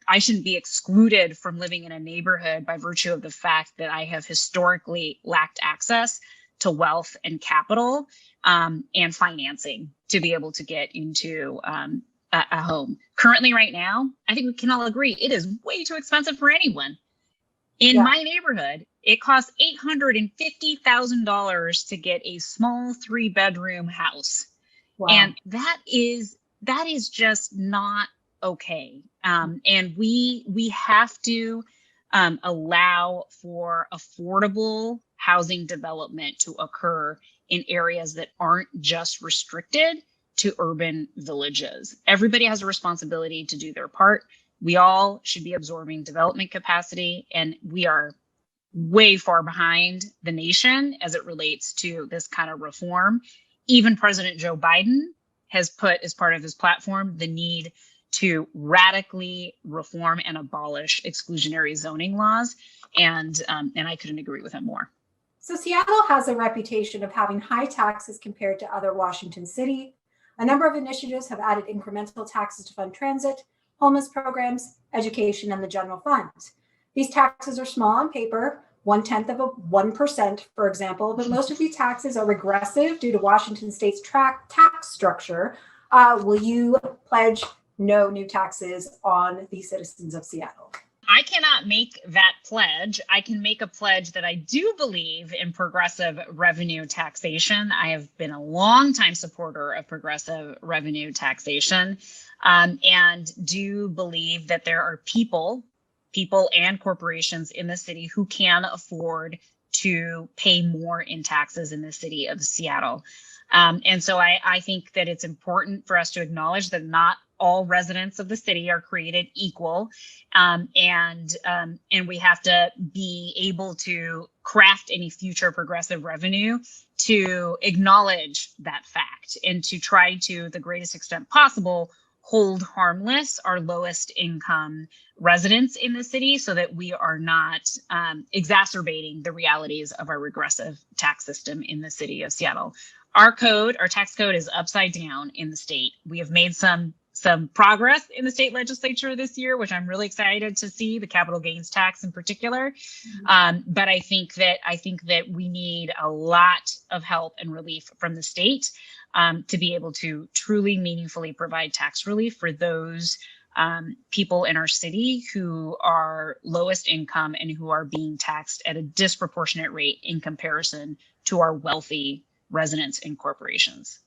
I shouldn't be excluded from living in a neighborhood by virtue of the fact that I have historically lacked access to wealth and capital and financing to be able to get into a home. Currently, right now, I think we can all agree it is way too expensive for anyone. In my neighborhood, it costs $850,000 to get a small 3-bedroom house. Wow. And that is just not okay. And we have to allow for affordable housing development to occur in areas that aren't just restricted to urban villages. Everybody has a responsibility to do their part. We all should be absorbing development capacity, and we are way far behind the nation as it relates to this kind of reform. Even President Joe Biden has put as part of his platform the need to radically reform and abolish exclusionary zoning laws, and I couldn't agree with him more. So Seattle has a reputation of having high taxes compared to other Washington city. A number of initiatives have added incremental taxes to fund transit, homeless programs, education, and the general fund. These taxes are small on paper, 0.1%, for example, but most of these taxes are regressive due to Washington state's tax structure. Will you pledge no new taxes on the citizens of Seattle? I cannot make that pledge. I can make a pledge that I do believe in progressive revenue taxation. I have been a longtime supporter of progressive revenue taxation, and do believe that there are people and corporations in the city who can afford to pay more in taxes in the city of Seattle. And so I think that it's important for us to acknowledge that not all residents of the city are created equal. And we have to be able to craft any future progressive revenue to acknowledge that fact and to try to, the greatest extent possible, hold harmless our lowest income residents in the city so that we are not exacerbating the realities of our regressive tax system in the city of Seattle. Our tax code is upside down in the state. We have made some progress in the state legislature this year, which I'm really excited to see, the capital gains tax in particular. But I think that we need a lot of help and relief from the state to be able to truly meaningfully provide tax relief for those people in our city who are lowest income and who are being taxed at a disproportionate rate in comparison to our wealthy residents and corporations.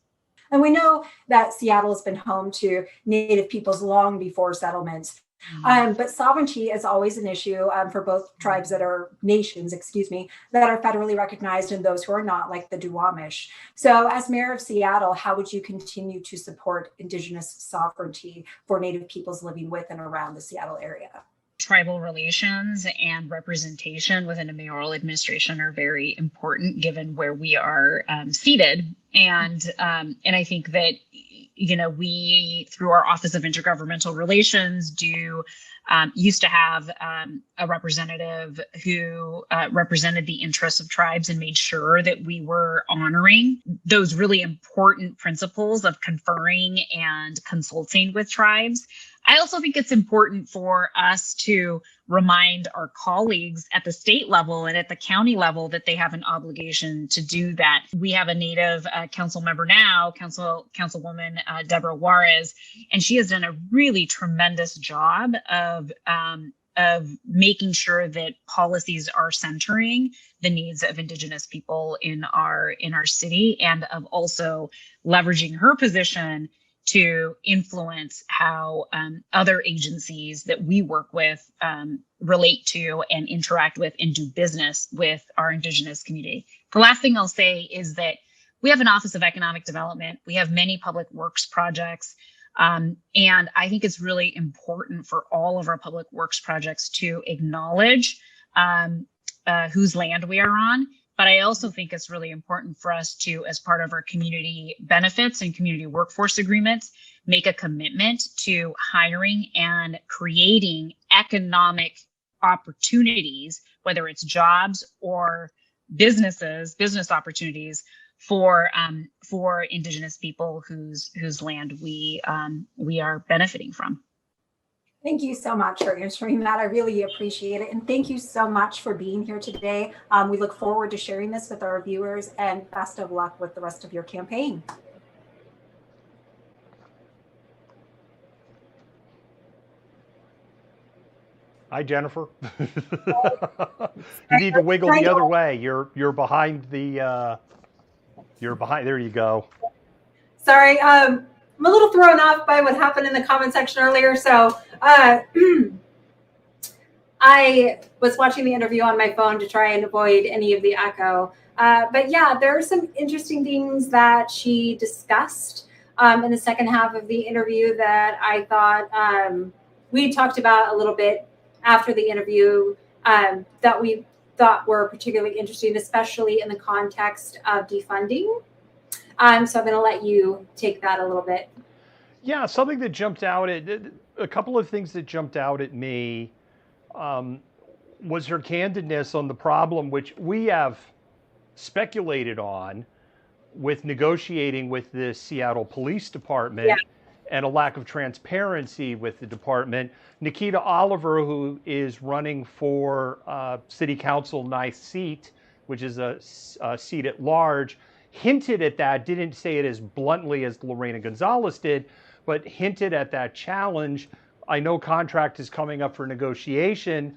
And we know that Seattle has been home to Native peoples long before settlements. But sovereignty is always an issue for both tribes that are nations, that are federally recognized and those who are not, like the Duwamish. So as mayor of Seattle, how would you continue to support Indigenous sovereignty for Native peoples living with and around the Seattle area? Tribal relations and representation within a mayoral administration are very important given where we are seated. And I think that, we, through our Office of Intergovernmental Relations, used to have a representative who represented the interests of tribes and made sure that we were honoring those really important principles of conferring and consulting with tribes. I also think it's important for us to remind our colleagues at the state level and at the county level that they have an obligation to do that. We have a Native council member now, Councilwoman Deborah Juarez, and she has done a really tremendous job of making sure that policies are centering the needs of Indigenous people in our city, and of also leveraging her position to influence how other agencies that we work with relate to and interact with and do business with our Indigenous community. The last thing I'll say is that we have an Office of Economic Development. We have many public works projects. And I think it's really important for all of our public works projects to acknowledge whose land we are on. But I also think it's really important for us to, as part of our community benefits and community workforce agreements, make a commitment to hiring and creating economic opportunities, whether it's jobs or business opportunities for Indigenous people whose land we are benefiting from. Thank you so much for answering that. I really appreciate it. And thank you so much for being here today. We look forward to sharing this with our viewers, and best of luck with the rest of your campaign. Hi, Jennifer. You need to wiggle the other way. You're behind the, there you go. Sorry, I'm a little thrown off by what happened in the comment section earlier. So I was watching the interview on my phone to try and avoid any of the echo. But yeah, there are some interesting things that she discussed in the second half of the interview that I thought we talked about a little bit after the interview that we thought were particularly interesting, especially in the context of defunding. So I'm going to let you take that a little bit. Yeah, something that jumped out a couple of things that jumped out at me was her candidness on the problem, which we have speculated on with negotiating with the Seattle Police Department. Yeah. And a lack of transparency with the department. Nikita Oliver, who is running for City Council ninth seat, which is a seat at large, hinted at that, didn't say it as bluntly as Lorena Gonzalez did, but hinted at that challenge. I know contract is coming up for negotiation.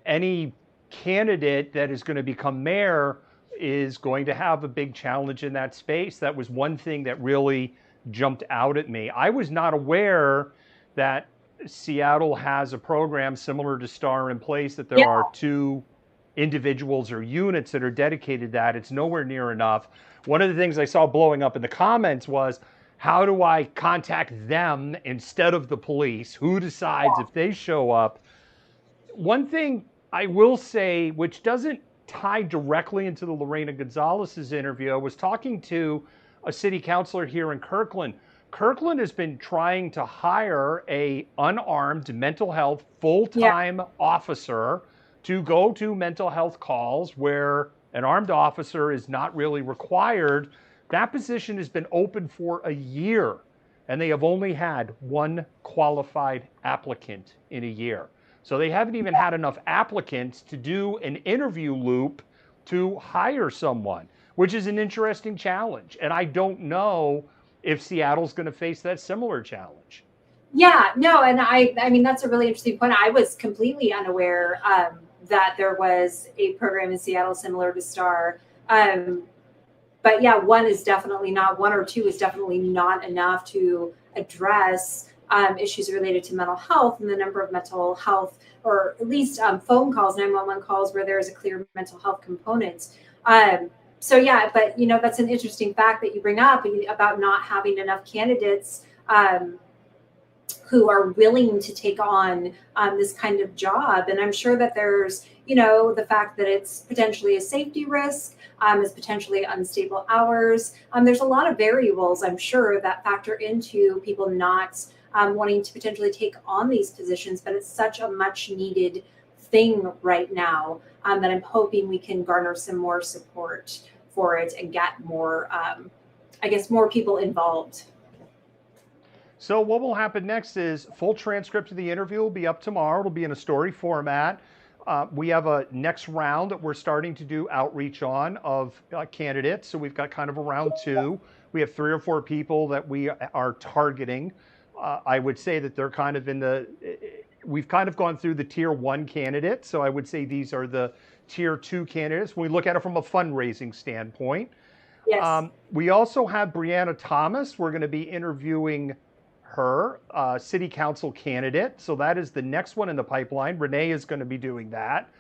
Any candidate that is going to become mayor is going to have a big challenge in that space. That was one thing that really jumped out at me. I was not aware that Seattle has a program similar to STAR in place, that there are two individuals or units that are dedicated to that. It's nowhere near enough. One of the things I saw blowing up in the comments was, how do I contact them instead of the police? Who decides if they show up? One thing I will say, which doesn't tie directly into the Lorena Gonzalez's interview, I was talking to a city councilor here in Kirkland Kirkland has been trying to hire a unarmed mental health full-time officer to go to mental health calls where an armed officer is not really required. That position has been open for a year, and they have only had one qualified applicant in a year. So they haven't even had enough applicants to do an interview loop to hire someone, which is an interesting challenge. And I don't know if Seattle's going to face that similar challenge. Yeah, no, and I mean, that's a really interesting point. I was completely unaware that there was a program in Seattle similar to STAR. But yeah, one or two is definitely not enough to address issues related to mental health and the number of mental health, or at least phone calls, 911 calls, where there is a clear mental health component. So yeah, but that's an interesting fact that you bring up about not having enough candidates who are willing to take on this kind of job. And I'm sure that there's, the fact that it's potentially a safety risk, is potentially unstable hours. There's a lot of variables, I'm sure, that factor into people not wanting to potentially take on these positions, but it's such a much needed thing right now that I'm hoping we can garner some more support for it and get more, more people involved. So what will happen next is full transcript of the interview will be up tomorrow. It'll be in a story format. We have a next round that we're starting to do outreach on of candidates. So we've got kind of a round two. We have 3 or 4 people that we are targeting. I would say that they're kind of we've kind of gone through the tier 1 candidates. So I would say these are the tier 2 candidates when we look at it from a fundraising standpoint. Yes. We also have Brianna Thomas. We're going to be interviewing her, city council candidate. So that is the next one in the pipeline. Renee is going to be doing that.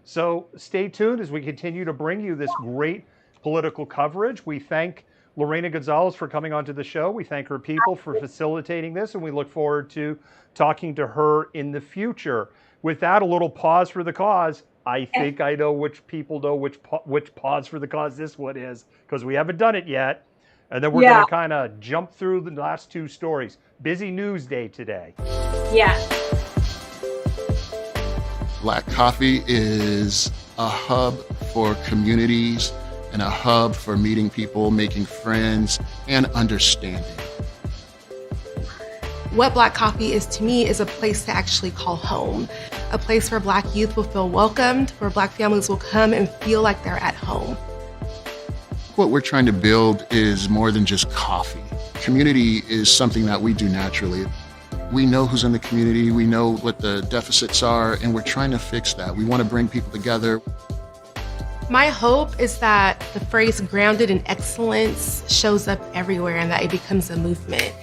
So stay tuned as we continue to bring you this great political coverage. We thank Lorena Gonzalez for coming onto the show. We thank her people for facilitating this, and we look forward to talking to her in the future. With that, a little pause for the cause. I think I know which people know which pause for the cause this one is, because we haven't done it yet. And then we're going to kind of jump through the last 2 stories. Busy news day today. Yeah. Black Coffee is a hub for communities and a hub for meeting people, making friends, and understanding. What Black Coffee is to me is a place to actually call home, a place where Black youth will feel welcomed, where Black families will come and feel like they're at home. What we're trying to build is more than just coffee. Community is something that we do naturally. We know who's in the community, we know what the deficits are, and we're trying to fix that. We want to bring people together. My hope is that the phrase grounded in excellence shows up everywhere and that it becomes a movement.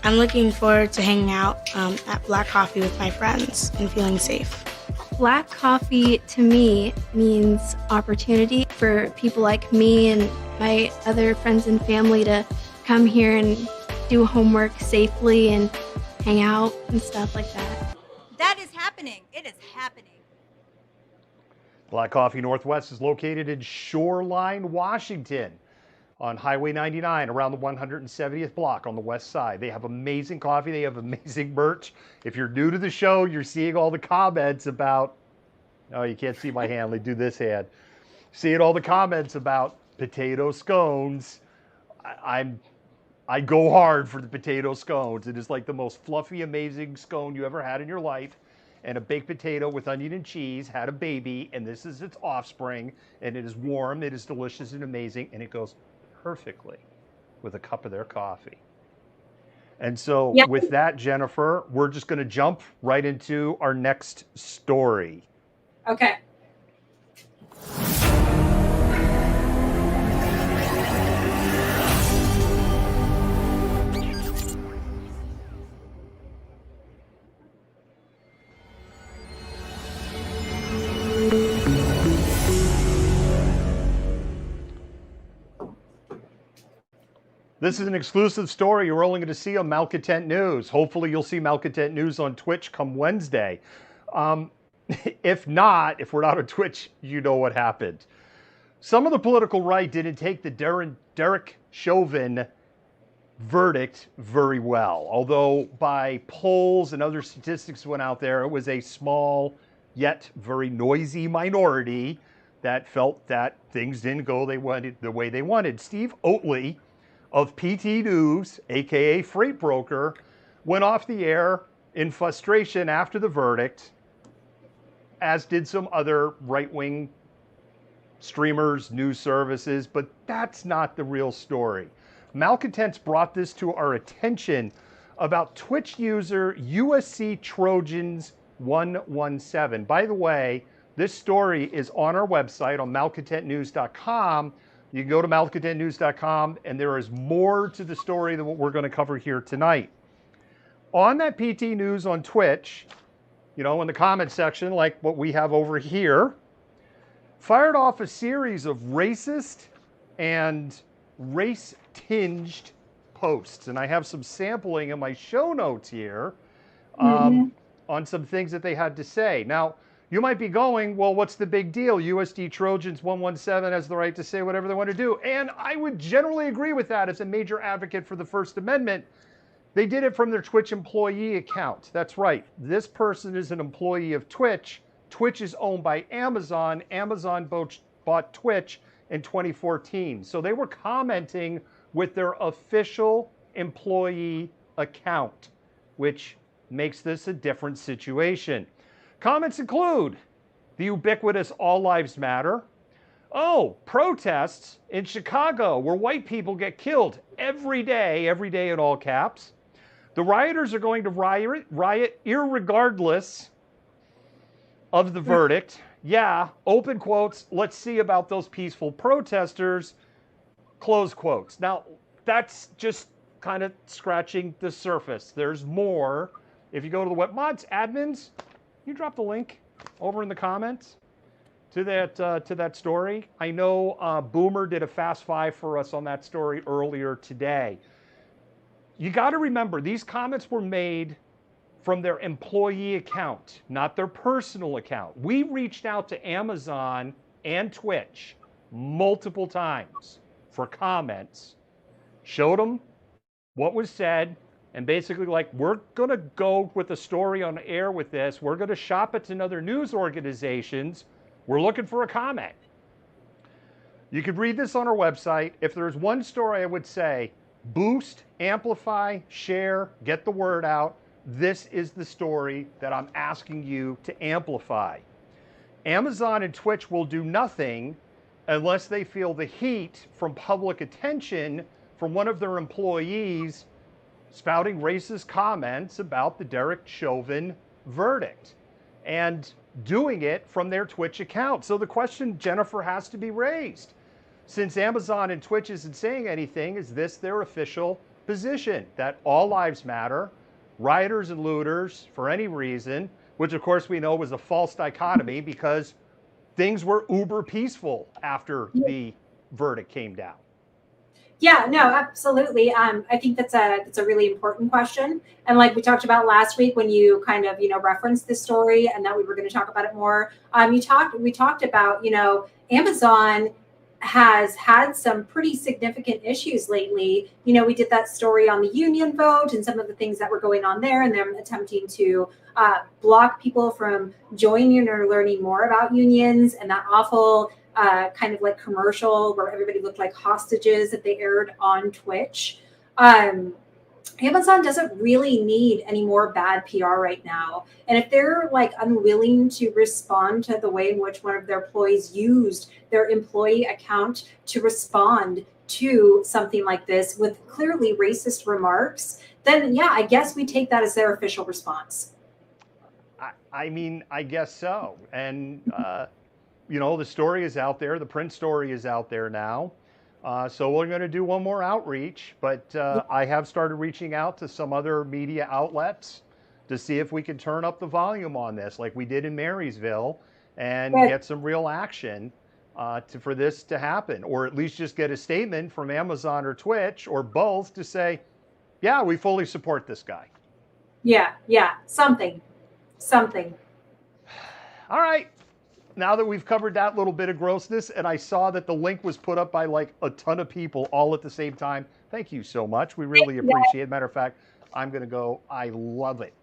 I'm looking forward to hanging out at Black Coffee with my friends and feeling safe. Black coffee to me means opportunity for people like me and my other friends and family to come here and do homework safely and hang out and stuff like that. That is happening. It is happening. Black Coffee Northwest is located in Shoreline, Washington, on Highway 99 around the 170th block on the west side. They have amazing coffee. They have amazing merch. If you're new to the show, you're seeing all the comments about, oh, you can't see my hand. Let me do this hand. Seeing all the comments about potato scones. I go hard for the potato scones. It is like the most fluffy, amazing scone you ever had in your life. And a baked potato with onion and cheese had a baby, and this is its offspring, and it is warm, it is delicious and amazing, and it goes perfectly with a cup of their coffee. And so with that, Jennifer, we're just going to jump right into our next story. Okay. This is an exclusive story you're only going to see on Malcontent News. Hopefully you'll see Malcontent News on Twitch come Wednesday. If not, if we're not on Twitch, you know what happened. Some of the political right didn't take the Derek Chauvin verdict very well. Although by polls and other statistics went out there, it was a small yet very noisy minority that felt that things didn't go the way they wanted. Steve Oatley of PT News, aka Freight Broker, went off the air in frustration after the verdict, as did some other right-wing streamers, news services, but that's not the real story. Malcontents brought this to our attention about Twitch user USC Trojans 117. By the way, this story is on our website on malcontentnews.com. You can go to malcontentnews.com, and there is more to the story than what we're going to cover here tonight. On that PT News on Twitch, in the comment section, like what we have over here, fired off a series of racist and race-tinged posts. And I have some sampling in my show notes here on some things that they had to say. Now, you might be going, well, what's the big deal? USD Trojans 117 has the right to say whatever they want to do. And I would generally agree with that as a major advocate for the First Amendment. They did it from their Twitch employee account. That's right. This person is an employee of Twitch. Twitch is owned by Amazon. Amazon bought Twitch in 2014. So they were commenting with their official employee account, which makes this a different situation. Comments include the ubiquitous All Lives Matter. Oh, protests in Chicago where white people get killed every day in all caps. The rioters are going to riot irregardless of the verdict. Yeah, open quotes, let's see about those peaceful protesters, close quotes. Now, that's just kind of scratching the surface. There's more. If you go to the web mods admins, you drop the link over in the comments to that story. I know Boomer did a Fast Five for us on that story earlier today. You got to remember, these comments were made from their employee account, not their personal account. We reached out to Amazon and Twitch multiple times for comments, showed them what was said, and basically we're going to go with the story on air with this. We're going to shop it to other news organizations. We're looking for a comment. You could read this on our website. If there's one story I would say, boost, amplify, share, get the word out. This is the story that I'm asking you to amplify. Amazon and Twitch will do nothing unless they feel the heat from public attention from one of their employees spouting racist comments about the Derek Chauvin verdict and doing it from their Twitch account. So the question, Jennifer, has to be raised. Since Amazon and Twitch isn't saying anything, is this their official position that all lives matter, rioters and looters for any reason, which of course we know was a false dichotomy because things were uber peaceful after the verdict came down? Yeah, no, absolutely. I think that's a really important question. And like we talked about last week when you kind of, referenced this story and that we were going to talk about it more. We talked about, Amazon has had some pretty significant issues lately. We did that story on the union vote and some of the things that were going on there and them attempting to block people from joining or learning more about unions and that awful kind of commercial where everybody looked like hostages that they aired on Twitch. Amazon doesn't really need any more bad PR right now. And if they're unwilling to respond to the way in which one of their employees used their employee account to respond to something like this with clearly racist remarks, then yeah, I guess we take that as their official response. I mean, I guess so. And, the story is out there. The print story is out there now. So we're going to do one more outreach, but I have started reaching out to some other media outlets to see if we can turn up the volume on this like we did in Marysville and get some real action for this to happen, or at least just get a statement from Amazon or Twitch or both to say, yeah, we fully support this guy. Yeah, something. All right. Now that we've covered that little bit of grossness, and I saw that the link was put up by a ton of people all at the same time, Thank you so much. We really appreciate it. Matter of fact, I'm going to go. I love it.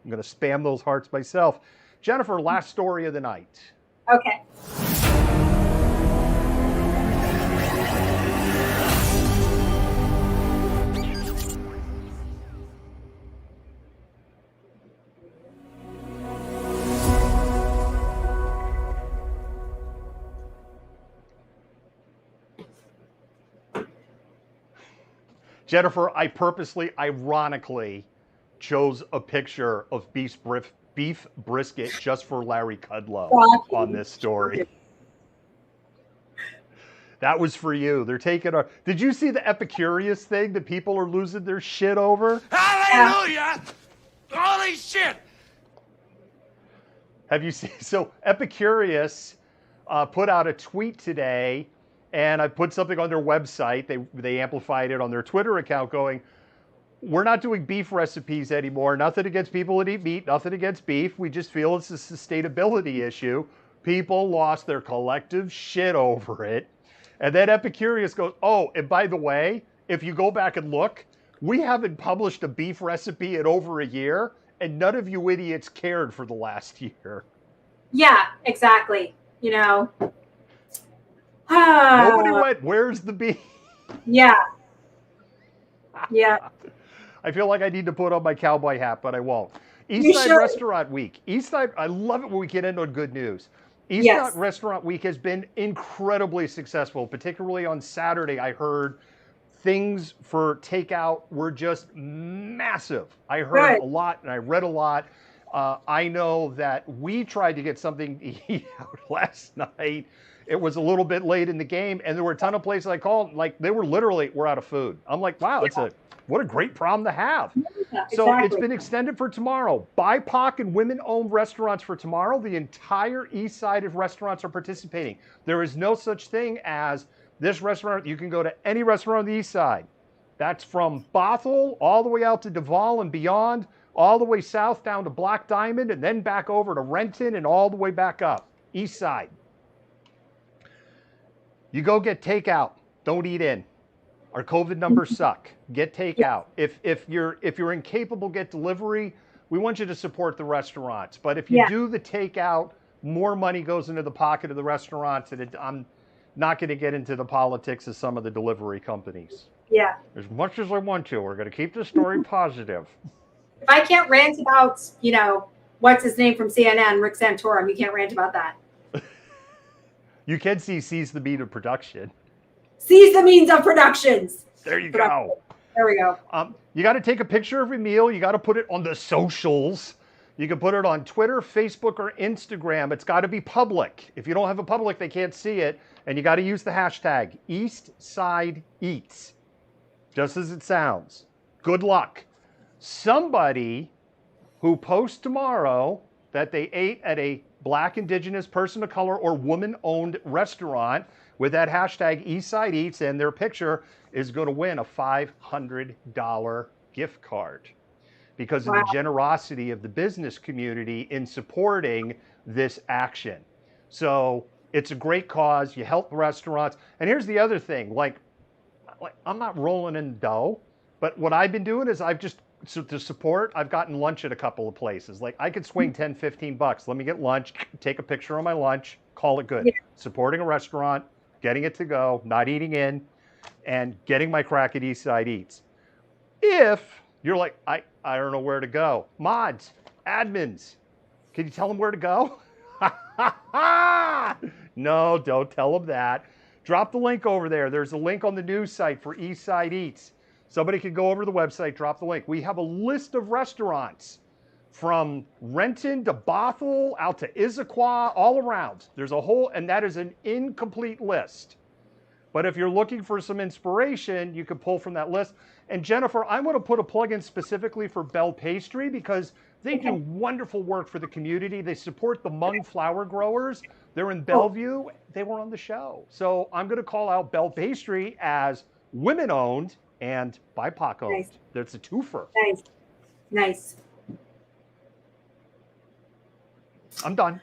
I'm going to spam those hearts myself. Jennifer, last story of the night. Okay. Jennifer, I purposely, ironically, chose a picture of beef brisket just for Larry Kudlow on this story. That was for you. They're taking our. Did you see the Epicurious thing that people are losing their shit over? Hallelujah! Holy shit! Have you seen? So Epicurious put out a tweet today, and I put something on their website. They amplified it on their Twitter account, going, "We're not doing beef recipes anymore. Nothing against people that eat meat. Nothing against beef. We just feel it's a sustainability issue. People lost their collective shit over it." And then Epicurious goes, "Oh, and by the way, if you go back and look, we haven't published a beef recipe in over a year, and none of you idiots cared for the last year." Yeah, exactly. You know. Nobody went, "Where's the beef?" Yeah. Yeah. I feel like I need to put on my cowboy hat, but I won't. Eastside Restaurant Week. Eastside, I love it when we get into good news. Eastside Restaurant Week has been incredibly successful, particularly on Saturday. I heard things for takeout were just massive. I heard a lot and I read a lot. I know that we tried to get something to eat out last night. It was a little bit late in the game, and there were a ton of places I called, like they were literally, "We're out of food." I'm like, wow, what a great problem to have. Yeah, so it's been extended for tomorrow. BIPOC and women-owned restaurants for tomorrow. The entire east side of restaurants are participating. There is no such thing as this restaurant. You can go to any restaurant on the east side. That's from Bothell all the way out to Duval and beyond, all the way south down to Black Diamond, and then back over to Renton and all the way back up. East side. You go get takeout. Don't eat in. Our COVID numbers suck. Get takeout. If you're incapable, get delivery. We want you to support the restaurants. But if you do the takeout, more money goes into the pocket of the restaurants. And I'm not going to get into the politics of some of the delivery companies. Yeah. As much as I want to, we're going to keep the story positive. If I can't rant about, what's his name from CNN, Rick Santorum, you can't rant about that. You can seize the meat of production. Seize the means of productions. There you go. There we go. You got to take a picture of your meal. You got to put it on the socials. You can put it on Twitter, Facebook, or Instagram. It's got to be public. If you don't have a public, they can't see it. And you got to use the hashtag EastsideEats. Just as it sounds. Good luck. Somebody who posts tomorrow that they ate at a Black, Indigenous, person of color, or woman-owned restaurant with that hashtag EastsideEats and their picture is going to win a $500 gift card because of the generosity of the business community in supporting this action. So it's a great cause. You help restaurants. And here's the other thing. Like I'm not rolling in dough, but what I've been doing is to support, I've gotten lunch at a couple of places. Like I could swing $10, $15. Let me get lunch, take a picture of my lunch, call it good. Yeah. Supporting a restaurant, getting it to go, not eating in, and getting my crack at Eastside Eats. If you're like, I don't know where to go. Mods, admins, can you tell them where to go? No, don't tell them that. Drop the link over there. There's a link on the news site for Eastside Eats. Somebody can go over to the website, drop the link. We have a list of restaurants from Renton to Bothell, out to Issaquah, all around. There's a whole, and that is an incomplete list. But if you're looking for some inspiration, you can pull from that list. And Jennifer, I'm going to put a plug in specifically for Bell Pastry because they do wonderful work for the community. They support the Hmong flower growers. They're in Bellevue. They were on the show. So I'm going to call out Bell Pastry as women-owned and BIPOC owned. Nice. That's a twofer. Nice. I'm done.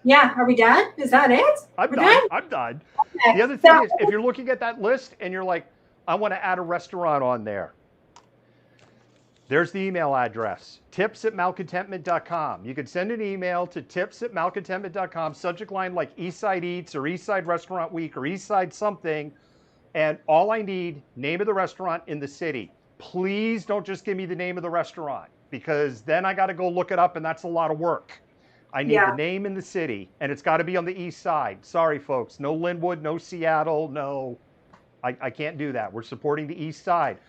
Yeah, are we done? Is that it? I'm done. I'm done. Okay. The other thing is, if you're looking at that list and you're like, I want to add a restaurant on there. There's the email address, tips@malcontentment.com. You could send an email to tips@malcontentment.com, subject line like Eastside Eats or Eastside Restaurant Week or Eastside something, and all I need, name of the restaurant in the city. Please don't just give me the name of the restaurant, because then I got to go look it up, and that's a lot of work. I need the name in the city, and it's got to be on the east side. Sorry, folks, no Linwood, no Seattle, no. I can't do that. We're supporting the east side.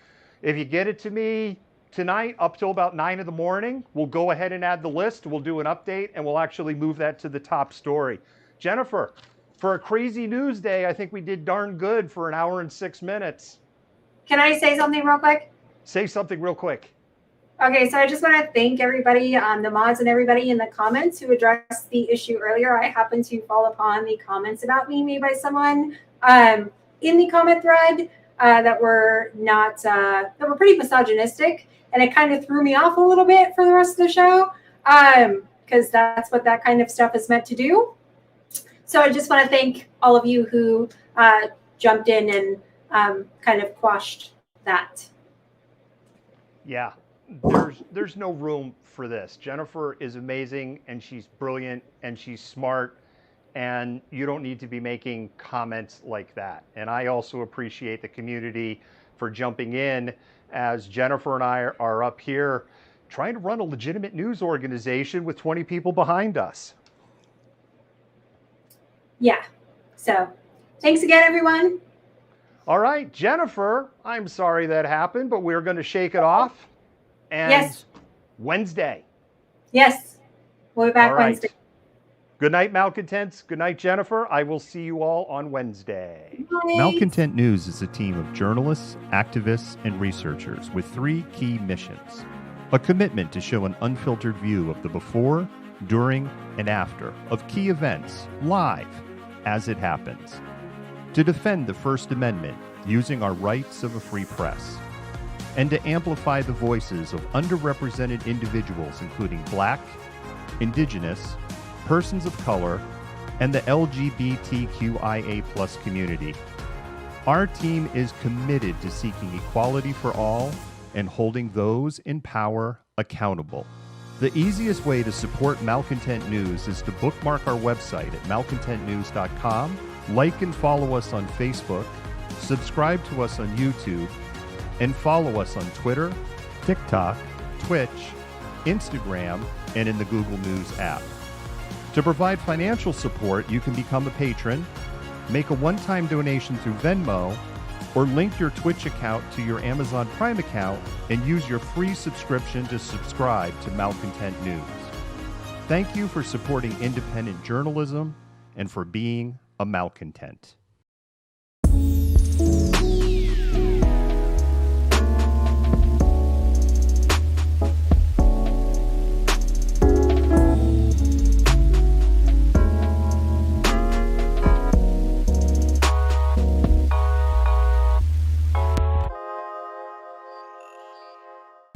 If you get it to me tonight up till about 9 in the morning, we'll go ahead and add the list. We'll do an update, and we'll actually move that to the top story. Jennifer, for a crazy news day, I think we did darn good for an hour and 6 minutes. Can I say something real quick? Say something real quick. Okay, so I just want to thank everybody, the mods and everybody in the comments who addressed the issue earlier. I happened to fall upon the comments about me made by someone in the comment thread that were not that were pretty misogynistic, and it kind of threw me off a little bit for the rest of the show, because that's what that kind of stuff is meant to do. So I just want to thank all of you who jumped in and kind of quashed that. Yeah, there's no room for this. Jennifer is amazing, and she's brilliant, and she's smart, and you don't need to be making comments like that. And I also appreciate the community for jumping in, as Jennifer and I are up here trying to run a legitimate news organization with 20 people behind us. Yeah, so thanks again, everyone. All right, Jennifer, I'm sorry that happened, but we're going to shake it off. And yes. Wednesday. Yes, we'll be back all right. Wednesday. Good night, Malcontents. Good night, Jennifer. I will see you all on Wednesday. Bye. Malcontent News is a team of journalists, activists, and researchers with 3 key missions. A commitment to show an unfiltered view of the before, during, and after of key events, live, as it happens. To defend the First Amendment using our rights of a free press. And to amplify the voices of underrepresented individuals, including Black, Indigenous, persons of color, and the LGBTQIA+ community. Our team is committed to seeking equality for all and holding those in power accountable. The easiest way to support Malcontent News is to bookmark our website at malcontentnews.com, like and follow us on Facebook, subscribe to us on YouTube, and follow us on Twitter, TikTok, Twitch, Instagram, and in the Google News app. To provide financial support, you can become a patron, make a one-time donation through Venmo, or link your Twitch account to your Amazon Prime account and use your free subscription to subscribe to Malcontent News. Thank you for supporting independent journalism and for being a malcontent.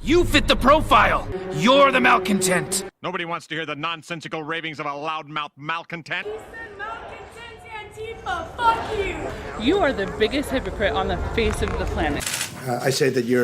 You fit the profile. You're the malcontent. Nobody wants to hear the nonsensical ravings of a loudmouth malcontent. He said malcontent Antifa. Fuck you. You are the biggest hypocrite on the face of the planet. I say that you're